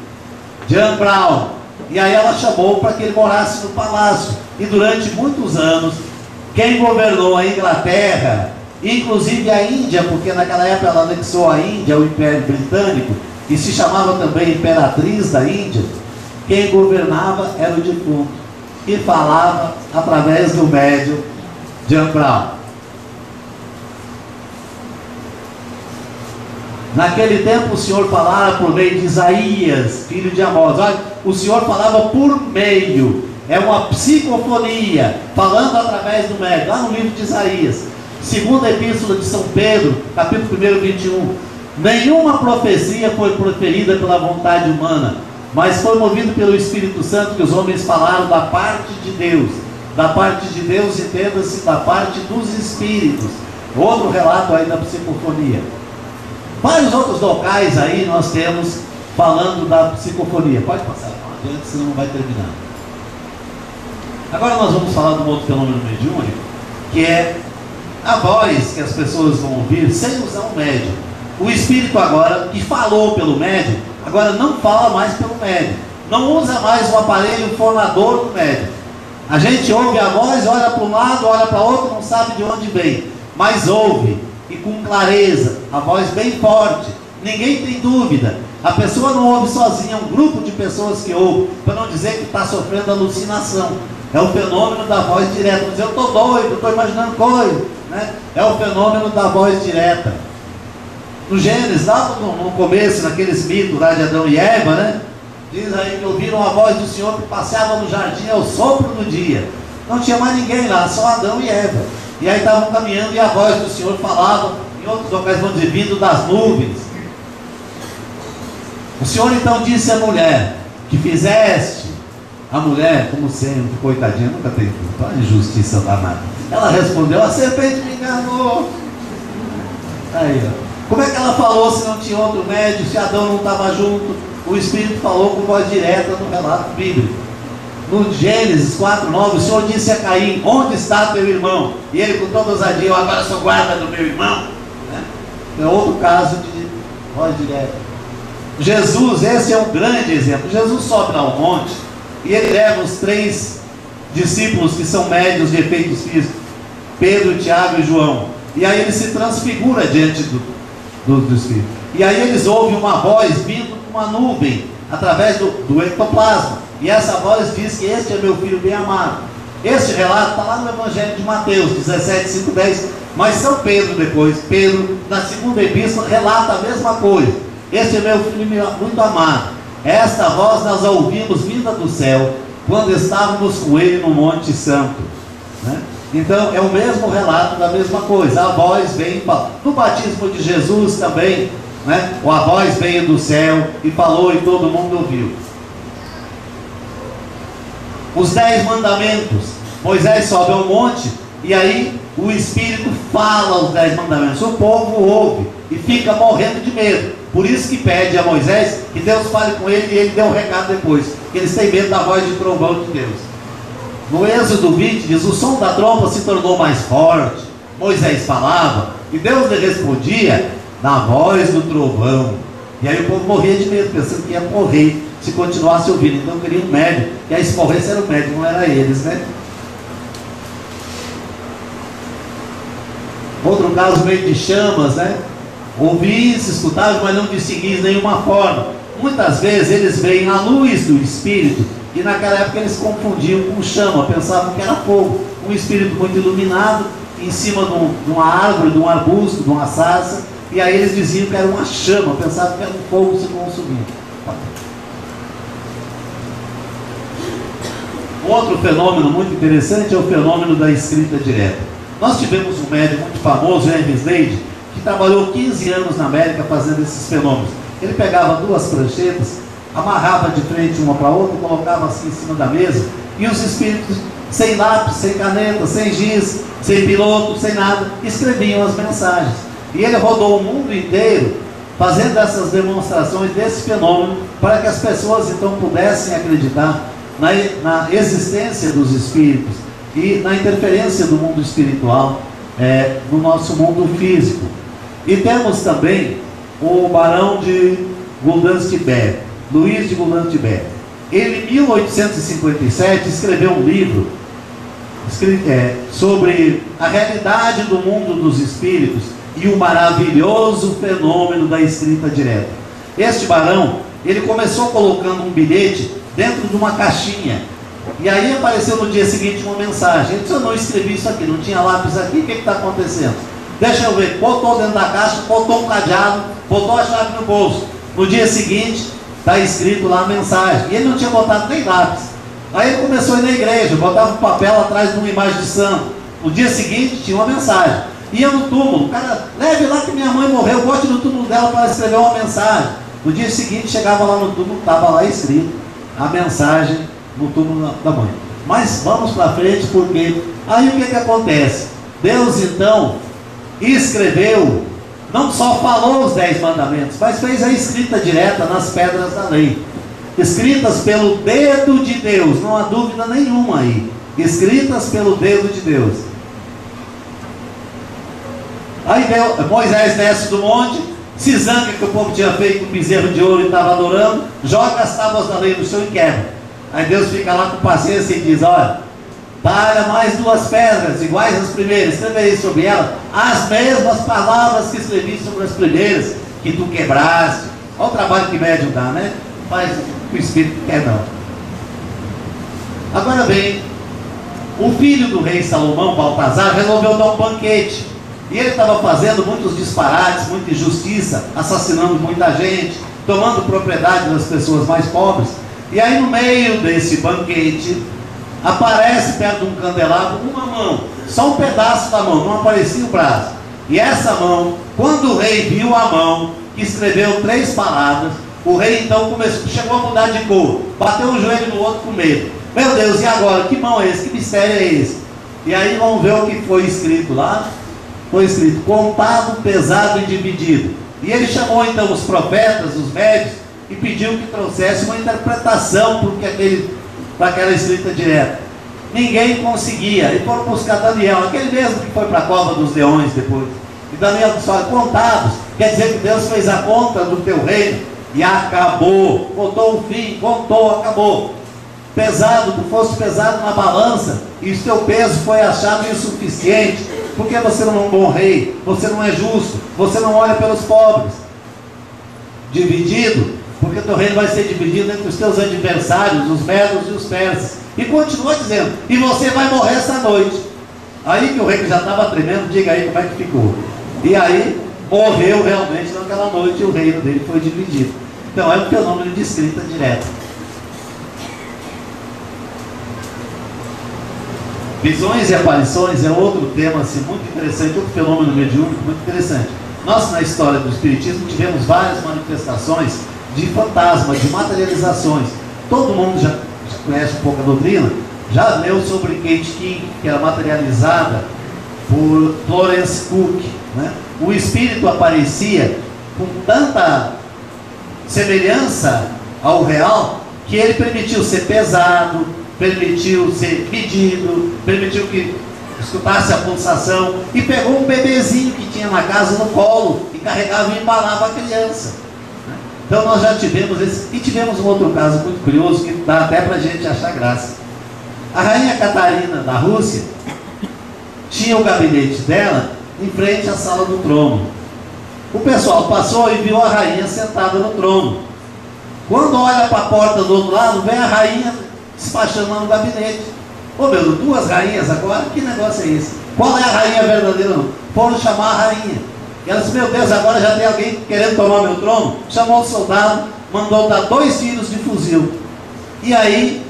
John Brown. E aí ela chamou para que ele morasse no palácio. E durante muitos anos, quem governou a Inglaterra, inclusive a Índia, porque naquela época ela anexou a Índia ao Império Britânico, e se chamava também Imperatriz da Índia, quem governava era o defunto, e falava através do médium John Brown. Naquele tempo o Senhor falava por meio de Isaías, filho de Amós. Olha, o Senhor falava por meio, é uma psicofonia, falando através do médium, lá no livro de Isaías. Segunda epístola de São Pedro, capítulo 1, 21. Nenhuma profecia foi proferida pela vontade humana, mas foi movido pelo Espírito Santo que os homens falaram da parte de Deus. Da parte de Deus, entenda-se, da parte dos espíritos. Outro relato aí da psicofonia. Vários outros locais aí nós temos falando da psicofonia. Pode passar adiante, senão não vai terminar. Agora nós vamos falar de um outro fenômeno mediúnico, que é a voz que as pessoas vão ouvir sem usar um médium. O espírito agora, que falou pelo médium, agora não fala mais pelo médium. Não usa mais o aparelho fonador do médium. A gente ouve a voz, olha para um lado, olha para outro, não sabe de onde vem, mas ouve, e com clareza, a voz bem forte, ninguém tem dúvida. A pessoa não ouve sozinha, é um grupo de pessoas que ouve, para não dizer que está sofrendo alucinação. É o fenômeno da voz direta. Mas eu estou doido, estou imaginando coisa, né? É o fenômeno da voz direta. No Gênesis, lá no começo, naqueles mitos lá de Adão e Eva, né? Diz aí que ouviram a voz do Senhor que passeava no jardim ao sopro do dia. Não tinha mais ninguém lá, só Adão e Eva. E aí estavam caminhando e a voz do Senhor falava, em outros locais vão dizer, vindo das nuvens. O Senhor então disse à mulher: que fizeste? A mulher, como sempre, coitadinha, nunca tem culpa, a injustiça danada. Ela respondeu: a serpente me enganou. Aí, ó. Como é que ela falou se não tinha outro médium, se Adão não estava junto? o Espírito falou com voz direta no relato bíblico. No Gênesis 4:9, o Senhor disse a Caim: onde está teu irmão? E ele, com toda ousadia: eu agora sou guarda do meu irmão. É outro caso de voz direta. Jesus, esse é um grande exemplo. Jesus sobe lá ao monte e ele leva os 3 discípulos que são médios de efeitos físicos, Pedro, Tiago e João. E aí ele se transfigura diante dos filhos. E aí eles ouvem uma voz vindo de uma nuvem, através do ectoplasma. E essa voz diz que este é meu filho bem amado. Este relato está lá no Evangelho de Mateus 17, 5, 10. Mas São Pedro depois, Pedro, na segunda epístola, relata a mesma coisa. Este é meu filho muito amado. Esta voz nós a ouvimos vinda do céu, quando estávamos com ele no Monte Santo. Então é o mesmo relato da mesma coisa. A voz vem, no batismo de Jesus também, a voz veio do céu e falou e todo mundo ouviu. Os 10 mandamentos, Moisés sobe ao monte e aí o Espírito fala os 10 mandamentos. O povo ouve e fica morrendo de medo. Por isso que pede a Moisés que Deus fale com ele, e ele deu um recado depois, que eles têm medo da voz de trovão de Deus. No Êxodo 20 diz: o som da tromba se tornou mais forte. Moisés falava e Deus lhe respondia na voz do trovão. E aí o povo morria de medo, pensando que ia morrer se continuasse ouvindo. Então queria um médium, e aí se morresse era o médium, não era eles, Outro caso, meio de chamas, Ouvis, escutavam, mas não distinguis nenhuma forma. Muitas vezes eles veem a luz do Espírito, e naquela época eles confundiam com chama, pensavam que era fogo. Um Espírito muito iluminado, em cima de uma árvore, de um arbusto, de uma sarça, e aí eles diziam que era uma chama, pensavam que era um fogo se consumindo. Outro fenômeno muito interessante é o fenômeno da escrita direta. Nós tivemos um médium muito famoso, Henry Slade, que trabalhou 15 anos na América fazendo esses fenômenos. Ele pegava 2 pranchetas, amarrava de frente uma para a outra, colocava assim em cima da mesa, e os espíritos, sem lápis, sem caneta, sem giz, sem piloto, sem nada, escreviam as mensagens. E ele rodou o mundo inteiro fazendo essas demonstrações desse fenômeno, para que as pessoas então pudessem acreditar na existência dos espíritos e na interferência do mundo espiritual no nosso mundo físico. E temos também o barão de Guldenstern, Luiz de Guldenstern. Ele, em 1857, escreveu um livro sobre a realidade do mundo dos espíritos e o maravilhoso fenômeno da escrita direta. Este barão, ele começou colocando um bilhete dentro de uma caixinha, e aí apareceu no dia seguinte uma mensagem. Ele disse: eu não escrevi isso aqui, não tinha lápis aqui, o que está acontecendo? Deixa eu ver. Botou dentro da caixa, botou um cadeado, botou a chave no bolso. No dia seguinte está escrito lá a mensagem, e ele não tinha botado nem lápis. Aí ele começou a ir na igreja, botava um papel atrás de uma imagem de santo. No dia seguinte tinha uma mensagem. Ia no túmulo, o cara: leve lá que minha mãe morreu, bote no túmulo dela para escrever uma mensagem. No dia seguinte chegava lá no túmulo, estava lá escrito a mensagem no túmulo da mãe. Mas vamos para frente, porque aí o que acontece? Deus então escreveu, não só falou os 10 mandamentos, mas fez a escrita direta nas pedras da lei, escritas pelo dedo de Deus, não há dúvida nenhuma aí, escritas pelo dedo de Deus. Aí Moisés desce do monte, se zanga que o povo tinha feito um bezerro de ouro e estava adorando, joga as tábuas da lei no chão e quebra. Aí Deus fica lá com paciência e diz: olha, talha mais 2 pedras iguais às primeiras, escreverei sobre elas as mesmas palavras que escrevi sobre as primeiras, que tu quebraste. Olha o trabalho que médium dá, faz o que o Espírito quer não. Agora bem, o filho do rei Salomão, Baltazar, resolveu dar um banquete. E ele estava fazendo muitos disparates, muita injustiça, assassinando muita gente, tomando propriedade das pessoas mais pobres. E aí no meio desse banquete, aparece perto de um candelabro uma mão, só um pedaço da mão, não aparecia o braço. E essa mão, quando o rei viu a mão, que escreveu 3 palavras, o rei então chegou a mudar de cor, bateu um joelho no outro com medo. Meu Deus, e agora? Que mão é esse? Que mistério é esse? E aí vamos ver o que foi escrito lá. Foi escrito: contado, pesado e dividido. E ele chamou então os profetas, os médicos, e pediu que trouxesse uma interpretação para aquela escrita direta. Ninguém conseguia, e foram buscar Daniel, aquele mesmo que foi para a cova dos leões depois. E Daniel disse: olha, contados, quer dizer que Deus fez a conta do teu reino e acabou, botou o fim, contou, acabou. Pesado, tu fosse pesado na balança e o teu peso foi achado insuficiente, porque você não é um bom rei, você não é justo, você não olha pelos pobres. Dividido, porque teu reino vai ser dividido entre os teus adversários, os medos e os persas. E continua dizendo: e você vai morrer essa noite. Aí que o rei que já estava tremendo, diga aí como é que ficou. E aí morreu realmente naquela noite e o reino dele foi dividido. Então é um fenômeno de escrita direta. Visões e aparições é outro tema assim, muito interessante, outro fenômeno mediúnico muito interessante. Nós, na história do Espiritismo, tivemos várias manifestações de fantasma, de materializações. Todo mundo já conhece um pouco a doutrina, já leu sobre Kate King, que era materializada por Florence Cook, né? O espírito aparecia com tanta semelhança ao real, que ele permitiu ser pesado, permitiu ser medido, permitiu que escutasse a pulsação, e pegou um bebezinho que tinha na casa no colo e carregava e embalava a criança. Então nós já tivemos esse, e tivemos um outro caso muito curioso que dá até para a gente achar graça. A rainha Catarina da Rússia tinha o gabinete dela em frente à sala do trono. O pessoal passou e viu a rainha sentada no trono. Quando olha para a porta do outro lado, vem a rainha despachando lá no gabinete. Ô meu Deus, duas rainhas agora? Que negócio é esse? Qual é a rainha verdadeira? Não? Foram chamar a rainha. E ela disse: meu Deus, agora já tem alguém querendo tomar meu trono. Chamou o soldado, mandou dar 2 tiros de fuzil. E aí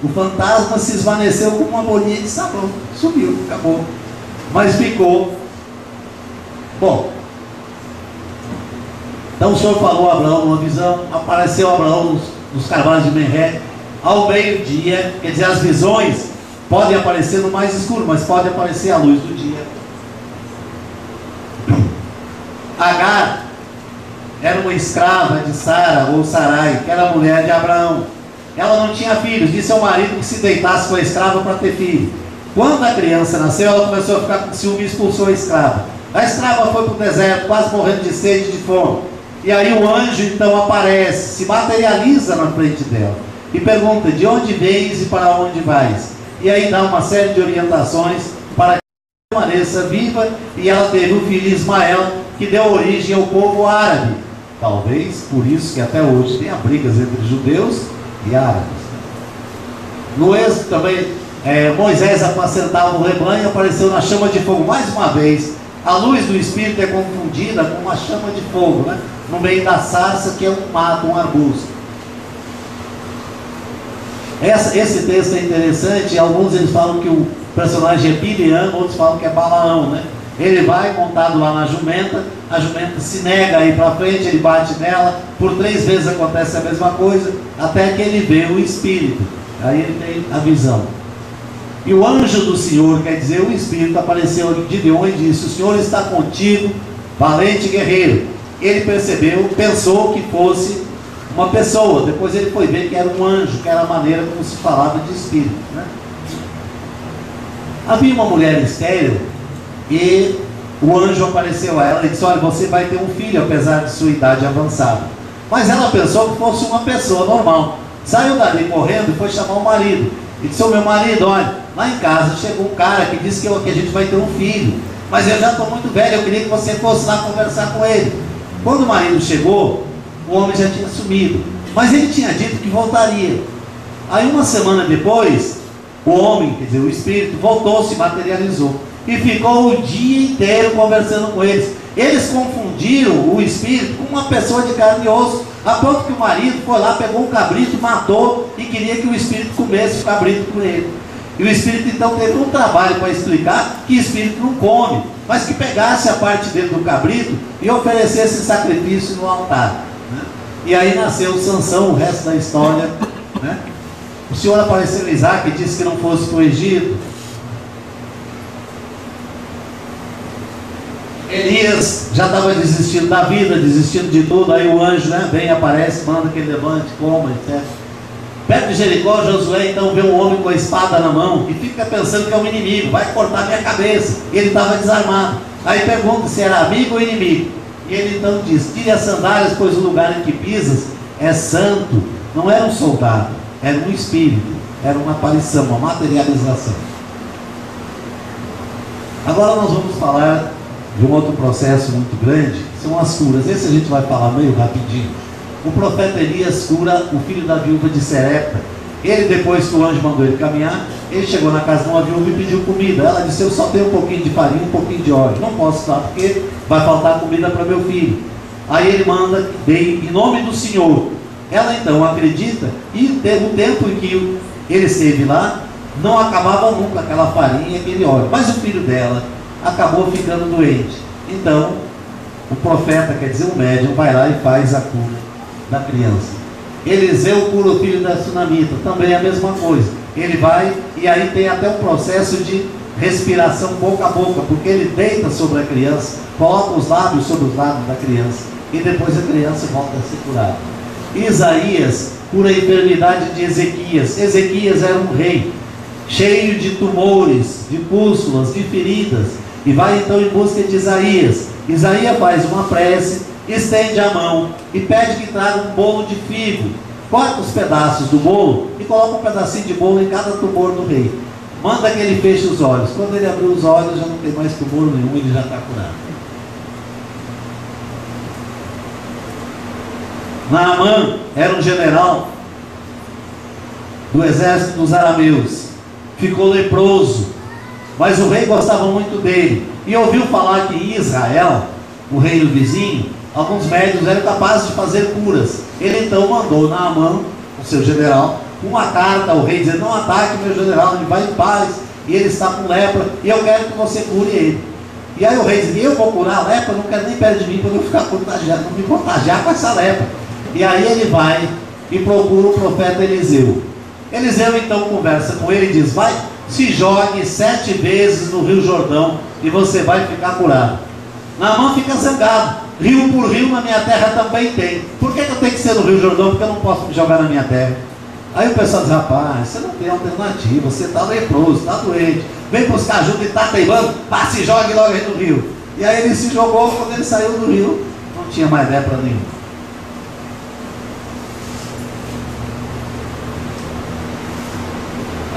o fantasma se esvaneceu como uma bolinha de sabão. Sumiu, acabou. Mas ficou. Bom, então o Senhor falou a Abraão numa visão. Apareceu Abraão nos carvalhos de Menré ao meio-dia. Quer dizer, as visões podem aparecer no mais escuro, mas pode aparecer à luz do dia. Agar era uma escrava de Sara ou Sarai, que era a mulher de Abraão. Ela não tinha filhos, disse ao marido que se deitasse com a escrava para ter filho. Quando a criança nasceu, ela começou a ficar com ciúme e expulsou a escrava. A escrava foi para o deserto, quase morrendo de sede e de fome. E aí o anjo então aparece, se materializa na frente dela e pergunta: de onde vens e para onde vais? E aí dá uma série de orientações para que ela permaneça viva, e ela teve o filho Ismael, que deu origem ao povo árabe. Talvez por isso que até hoje tem brigas entre judeus e árabes. No Êxodo também, Moisés apacentava o rebanho e apareceu na chama de fogo. Mais uma vez, a luz do Espírito é confundida com uma chama de fogo, né? No meio da sarça, que é um mato, um arbusto. Esse texto é interessante. Alguns eles falam que o personagem é Biliam, outros falam que é Balaão, né? Ele vai montado lá na jumenta, a jumenta se nega a ir para frente, ele bate nela, por 3 vezes acontece a mesma coisa, até que ele vê o Espírito. Aí ele tem a visão. E o anjo do Senhor, quer dizer, o Espírito, apareceu a Gideon e disse: o Senhor está contigo, valente guerreiro. Ele percebeu, pensou que fosse uma pessoa, depois ele foi ver que era um anjo, que era a maneira como se falava de Espírito, né? Havia uma mulher estéril, e o anjo apareceu a ela e disse: olha, você vai ter um filho, apesar de sua idade avançada. Mas ela pensou que fosse uma pessoa normal. Saiu dali correndo e foi chamar o marido. E disse: ô meu marido, olha, lá em casa chegou um cara que disse que a gente vai ter um filho, mas eu já estou muito velho, eu queria que você fosse lá conversar com ele. Quando o marido chegou, o homem já tinha sumido, mas ele tinha dito que voltaria. Aí 1 semana depois, o homem, quer dizer, o Espírito, voltou, se materializou e ficou o dia inteiro conversando com eles. Eles confundiram o Espírito com uma pessoa de carne e osso, a ponto que o marido foi lá, pegou um cabrito, matou e queria que o Espírito comesse o cabrito com ele. E o Espírito então teve um trabalho para explicar que o Espírito não come, mas que pegasse a parte dele do cabrito e oferecesse sacrifício no altar, né? E aí nasceu Sansão, o resto da história, né? O Senhor apareceu a Isaac e disse que não fosse para o Egito. Elias já estava desistindo da vida, desistindo de tudo. Aí o anjo, né, vem, aparece, manda que ele levante, coma, etc. Perto de Jericó, Josué então vê um homem com a espada na mão e fica pensando que é um inimigo, vai cortar minha cabeça. E ele estava desarmado. Aí pergunta se era amigo ou inimigo. E ele então diz: tire as sandálias, pois o lugar em que pisas é santo. Não era um soldado, era um espírito, era uma aparição, uma materialização. Agora nós vamos falar de um outro processo muito grande, são as curas. Esse a gente vai falar meio rapidinho. O profeta Elias cura o filho da viúva de Serepta. Ele, depois que o anjo mandou ele caminhar, ele chegou na casa de uma viúva e pediu comida. Ela disse: eu só tenho um pouquinho de farinha, um pouquinho de óleo, não posso dar porque vai faltar comida para meu filho. Aí ele manda: dei em nome do Senhor. Ela então acredita, e teve um tempo em que ele esteve lá, não acabava nunca aquela farinha e aquele óleo. Mas o filho dela acabou ficando doente. Então o profeta, quer dizer o médium, vai lá e faz a cura da criança. Eliseu cura o filho da sunamita, também é a mesma coisa. Ele vai, e aí tem até um processo de respiração boca a boca, porque ele deita sobre a criança, coloca os lábios sobre os lábios da criança, e depois a criança volta a ser curada. Isaías cura a enfermidade de Ezequias. Ezequias era um rei cheio de tumores, de pústulas, de feridas, e vai então em busca de Isaías. Isaías faz uma prece, estende a mão e pede que traga um bolo de figo. Corta os pedaços do bolo e coloca um pedacinho de bolo em cada tumor do rei. Manda que ele feche os olhos. Quando ele abrir os olhos, já não tem mais tumor nenhum, ele já está curado. Naamã era um general do exército dos arameus. Ficou leproso, mas o rei gostava muito dele e ouviu falar que em Israel, o reino vizinho, alguns médicos eram capazes de fazer curas. Ele então mandou Naamã, o seu general, uma carta ao rei dizendo: não ataque meu general, ele vai em paz, e ele está com lepra, e eu quero que você cure ele. E aí o rei diz: eu vou curar a lepra, não quero nem perto de mim para não ficar contagiado, não me contagiar com essa lepra. E aí ele vai e procura o profeta Eliseu. Eliseu então conversa com ele e diz: vai, se jogue 7 vezes no rio Jordão e você vai ficar curado. Naamã fica zangado: rio por rio na minha terra também tem, por que eu tenho que ser no rio Jordão? Porque eu não posso me jogar na minha terra. Aí o pessoal diz: rapaz, você não tem alternativa, você está leproso, está doente, vem buscar ajuda e está teimando, se jogue logo aí no rio. E aí ele se jogou. Quando ele saiu do rio, não tinha mais lepra nenhuma.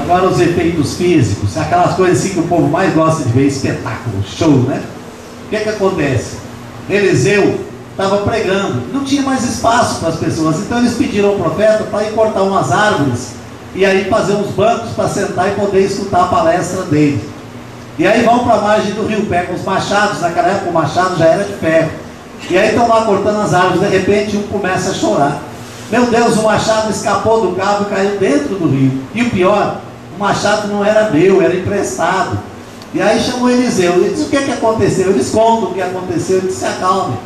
Agora os efeitos físicos, aquelas coisas assim que o povo mais gosta de ver, espetáculo, show, né? O que acontece? Eliseu estava pregando, não tinha mais espaço para as pessoas, então eles pediram ao profeta para ir cortar umas árvores e aí fazer uns bancos para sentar e poder escutar a palestra dele. E aí vão para a margem do rio, pegam os machados. Naquela época o machado já era de ferro, e aí estão lá cortando as árvores. De repente um começa a chorar: meu Deus, o machado escapou do cabo e caiu dentro do rio. E o pior, o machado não era meu, era emprestado. E aí chamou Eliseu e disse: o que aconteceu? Eles contam o que aconteceu. Ele disse: se acalme,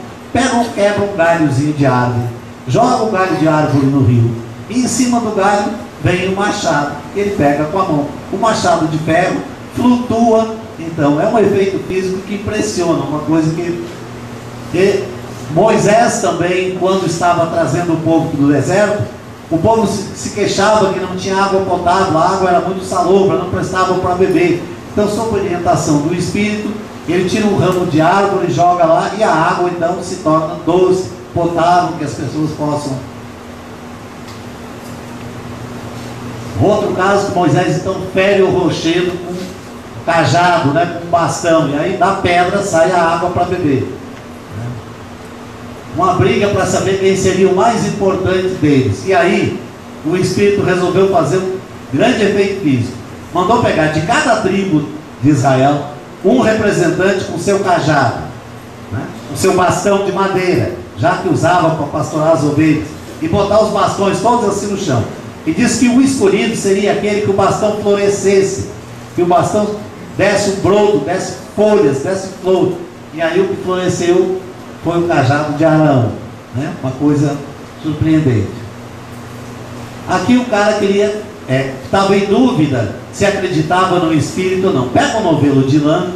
quebra um galhozinho de árvore, joga o galho de árvore no rio, e em cima do galho vem o machado, que ele pega com a mão. O machado de ferro flutua. Então é um efeito físico que impressiona, uma coisa que Moisés também, quando estava trazendo o povo do deserto, o povo se queixava que não tinha água potável, a água era muito salobra, não prestava para beber. Então, sob orientação do Espírito, ele tira um ramo de árvore, joga lá, e a água então se torna doce, potável, que as pessoas possam. Outro caso, que Moisés então fere o rochedo com um cajado, né, com um bastão, e aí da pedra sai a água para beber. Uma briga para saber quem seria o mais importante deles. E aí o Espírito resolveu fazer um grande efeito físico. Mandou pegar de cada tribo de Israel um representante com seu cajado, né, com seu bastão de madeira, já que usava para pastorar as ovelhas, e botar os bastões todos assim no chão. E diz que o escolhido seria aquele que o bastão florescesse, que o bastão desse um broto, desse folhas, desse flor. E aí o que floresceu foi o cajado de Arão, né? Uma coisa surpreendente. Aqui o cara estava em dúvida se acreditava no Espírito ou não. Pega um novelo de lã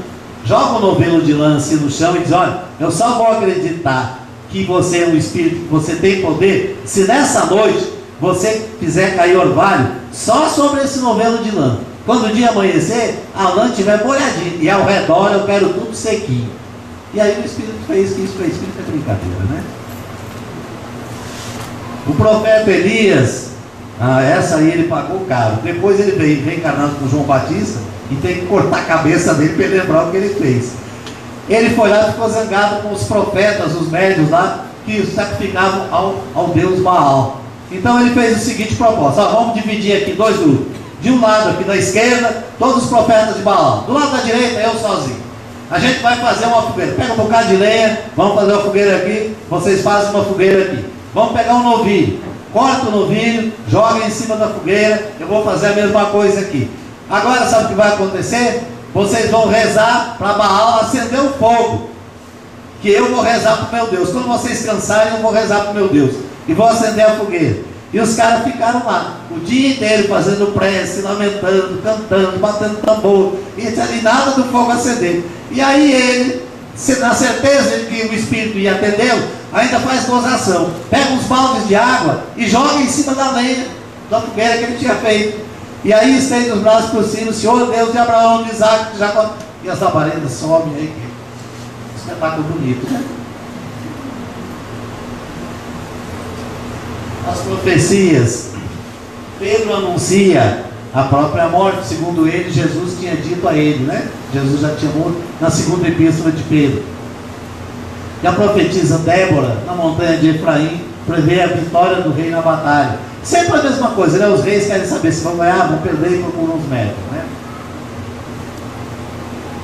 joga o novelo de lã assim no chão e diz: olha, eu só vou acreditar que você é um espírito, que você tem poder, se nessa noite você fizer cair orvalho só sobre esse novelo de lã. Quando o dia amanhecer, a lã estiver molhadinha e ao redor eu quero tudo sequinho. E aí o espírito fez, que isso para o espírito é brincadeira, né? O profeta Elias, essa aí ele pagou caro. Depois ele veio reencarnado com João Batista e tem que cortar a cabeça dele para ele lembrar o que ele fez. Ele foi lá e ficou zangado com os profetas, os médios lá, que sacrificavam ao deus Baal. Então ele fez o seguinte proposta: vamos dividir aqui dois grupos. De um lado aqui da esquerda, todos os profetas de Baal. Do lado da direita, eu sozinho. A gente vai fazer uma fogueira. Pega um bocado de lenha, vamos fazer uma fogueira aqui, vocês fazem uma fogueira aqui. Vamos pegar um novilho, corta o novilho, joga em cima da fogueira, eu vou fazer a mesma coisa aqui. Agora sabe o que vai acontecer? Vocês vão rezar para Baal acender o fogo, que eu vou rezar para o meu Deus. Quando vocês cansarem, eu vou rezar para o meu Deus e vou acender a fogueira. E os caras ficaram lá o dia inteiro fazendo prece, lamentando, cantando, batendo tambor, e nada do fogo acender. E aí ele, na certeza de que o espírito ia atendê-lo, ainda faz gozação, pega uns baldes de água e joga em cima da lenha da fogueira que ele tinha feito. E aí estende os braços por cima: Senhor Deus de Abraão, de Isaac, de Jacó. E as labaredas sobem aí. Espetáculo bonito, né? As profecias. Pedro anuncia a própria morte. Segundo ele, Jesus tinha dito a ele, né? Jesus já tinha morto na segunda epístola de Pedro. E a profetisa Débora, na montanha de Efraim, prevê a vitória do rei na batalha. Sempre a mesma coisa, né? Os reis querem saber se vão ganhar, vão perder e procuram uns médicos, né?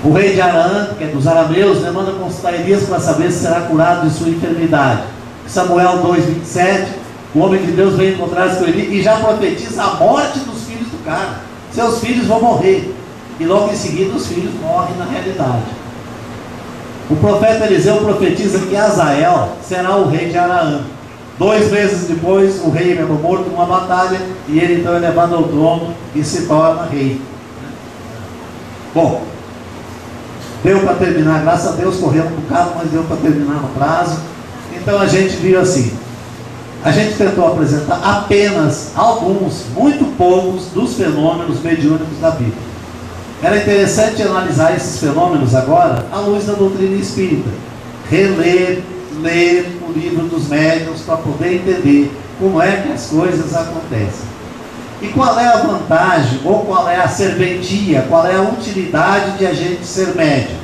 O rei de Araã, que é dos arameus, né, manda consultar Elias para saber se será curado de sua enfermidade. Samuel 2:27, o homem de Deus vem encontrar-se com Elias e já profetiza a morte dos filhos do cara. Seus filhos vão morrer. E logo em seguida os filhos morrem na realidade. O profeta Eliseu profetiza que Azael será o rei de Araã. 2 meses depois, o rei é morto numa batalha e ele então é levado ao trono e se torna rei. Bom, deu para terminar, graças a Deus, correu um bocado, mas deu para terminar no prazo. Então a gente viu assim, a gente tentou apresentar apenas alguns, muito poucos, dos fenômenos mediúnicos da Bíblia. Era interessante analisar esses fenômenos agora à luz da doutrina espírita, reler, ler o livro dos médiuns para poder entender como é que as coisas acontecem. E qual é a vantagem, ou qual é a serventia, qual é a utilidade de a gente ser médium?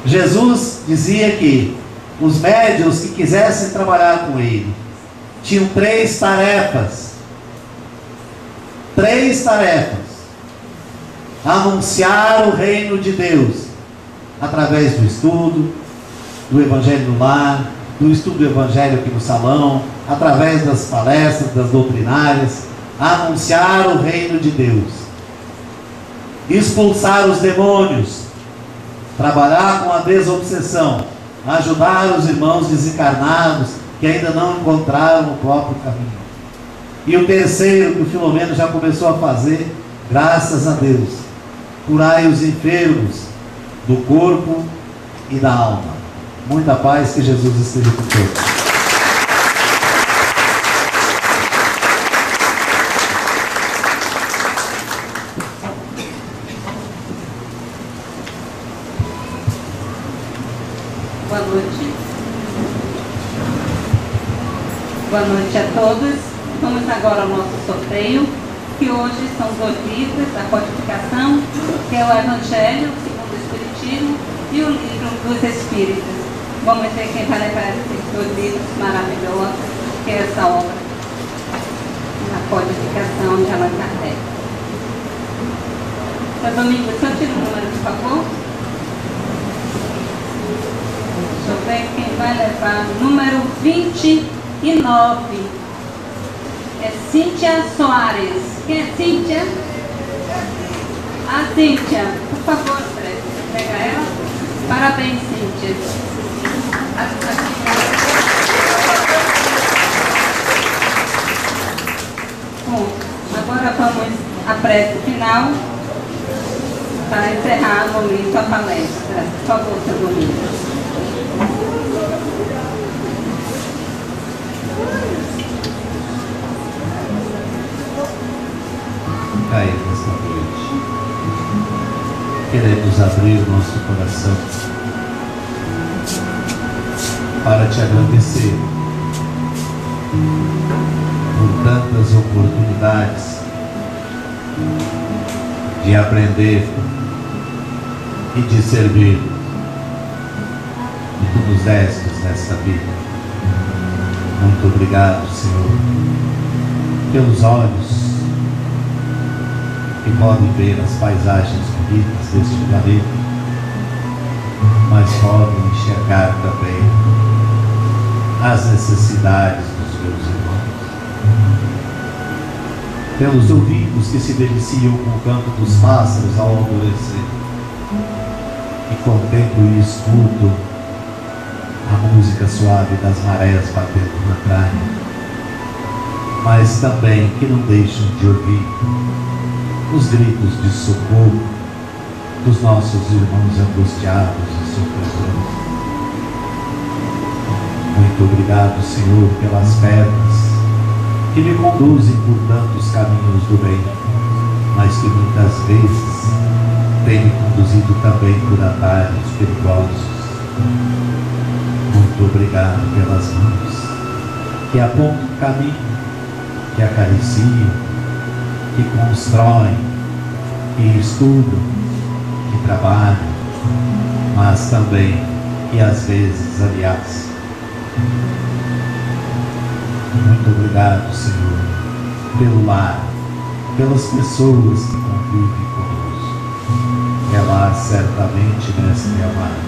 Jesus dizia que os médiuns que quisessem trabalhar com ele tinham 3 tarefas. 3 tarefas. Anunciar o reino de Deus através do estudo, do Evangelho no lar, do estudo do Evangelho aqui no salão, através das palestras, das doutrinárias. Anunciar o reino de Deus, expulsar os demônios, trabalhar com a desobsessão, ajudar os irmãos desencarnados que ainda não encontraram o próprio caminho. E o terceiro, que o Filomeno já começou a fazer, graças a Deus: curai os enfermos do corpo e da alma. Muita paz, que Jesus esteja com todos. Boa noite a todos. Vamos agora ao nosso sorteio, que hoje são 2 livros: a Codificação, que é o Evangelho segundo o Espiritismo, e o Livro dos Espíritos. Vamos ver quem vai levar esses 2 livros maravilhosos, que é essa obra, a Codificação de Allan Kardec. Seu Domingos, só tira o número, por favor. Deixa eu ver quem vai levar. Número 29. É Cíntia Soares. Quem é Cíntia? A Cíntia, por favor, pega ela. Parabéns, Cíntia. Bom, agora vamos à prece final. para encerrar o momento a palestra. Por favor, seu Domingos. Pai, nesta noite, queremos abrir nosso coração para te agradecer por tantas oportunidades de aprender e de servir que tu nos destes nesta vida. Muito obrigado, Senhor, pelos olhos que podem ver as paisagens bonitas deste planeta, mas podem enxergar também as necessidades dos meus irmãos. Pelos ouvidos que se deliciam com o canto dos pássaros ao alvorecer, e contemplo e escuto a música suave das marés batendo na praia, mas também que não deixam de ouvir os gritos de socorro dos nossos irmãos angustiados e sofredores. Muito obrigado, Senhor, pelas pedras que me conduzem por tantos caminhos do bem, mas que muitas vezes têm me conduzido também por atalhos perigosos. Muito obrigado pelas mãos que apontam o caminho, que acariciam, que constroem, que estudam, que trabalham, mas também que às vezes ameaçam. Muito obrigado, Senhor, pelo lar, pelas pessoas que convivem conosco. É lá certamente, mestre amado,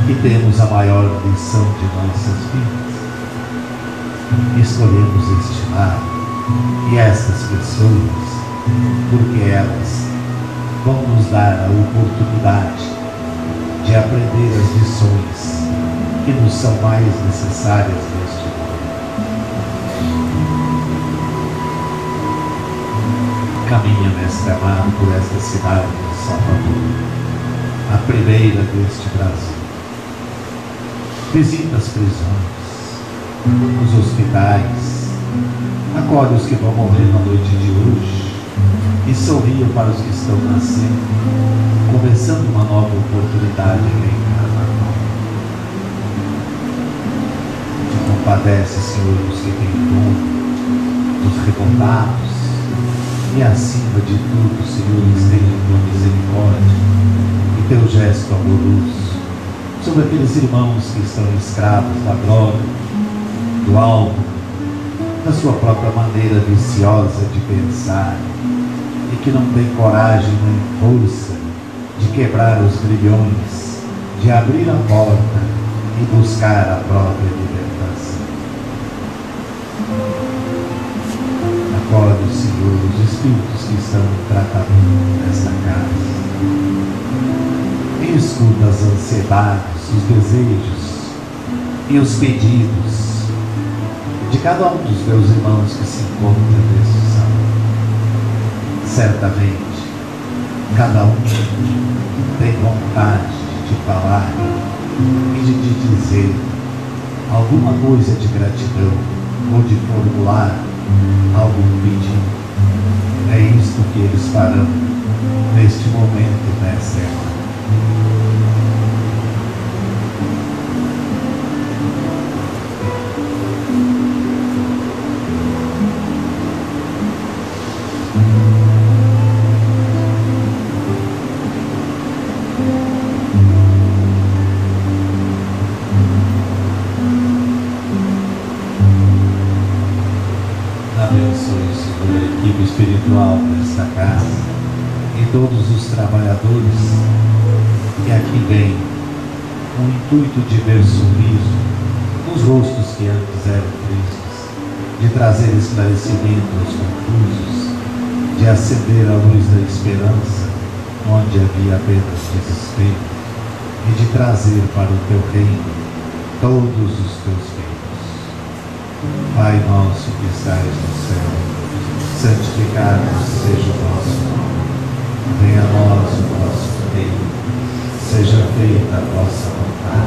que temos a maior lição de nossas vidas. Escolhemos este lar e estas pessoas, porque elas vão nos dar a oportunidade de aprender as lições que nos são mais necessárias neste mundo. Caminha, mestre amado, por esta cidade de Salvador, a primeira deste Brasil. Visita as prisões, os hospitais, acolhe os que vão morrer na noite de hoje e sorria para os que estão nascendo, começando uma nova oportunidade em reencarnação. Te compadece, Senhor, dos que têm dom, dos revoltados, e acima de tudo, Senhor, estende tua misericórdia e teu gesto amoroso sobre aqueles irmãos que estão escravos da droga, do álcool, da sua própria maneira viciosa de pensar, e que não tem coragem nem força de quebrar os grilhões, de abrir a porta e buscar a própria libertação. Acorde, Senhor, os espíritos que estão em tratamento nesta casa, e escuta as ansiedades, os desejos e os pedidos de cada um dos meus irmãos que se encontram neste salão. Certamente, cada um tem vontade de te falar e de te dizer alguma coisa de gratidão ou de formular algum pedido. É isto que eles farão neste momento, mestre amado. Espiritual desta casa e todos os trabalhadores que aqui vêm com o intuito de ver sorriso nos rostos que antes eram tristes, de trazer esclarecimento aos confusos, de acender a luz da esperança onde havia apenas desespero e de trazer para o teu reino todos os teus filhos. Pai nosso que estais no céu, santificado seja o vosso nome. Venha a nós o nosso reino, seja feita a vossa vontade,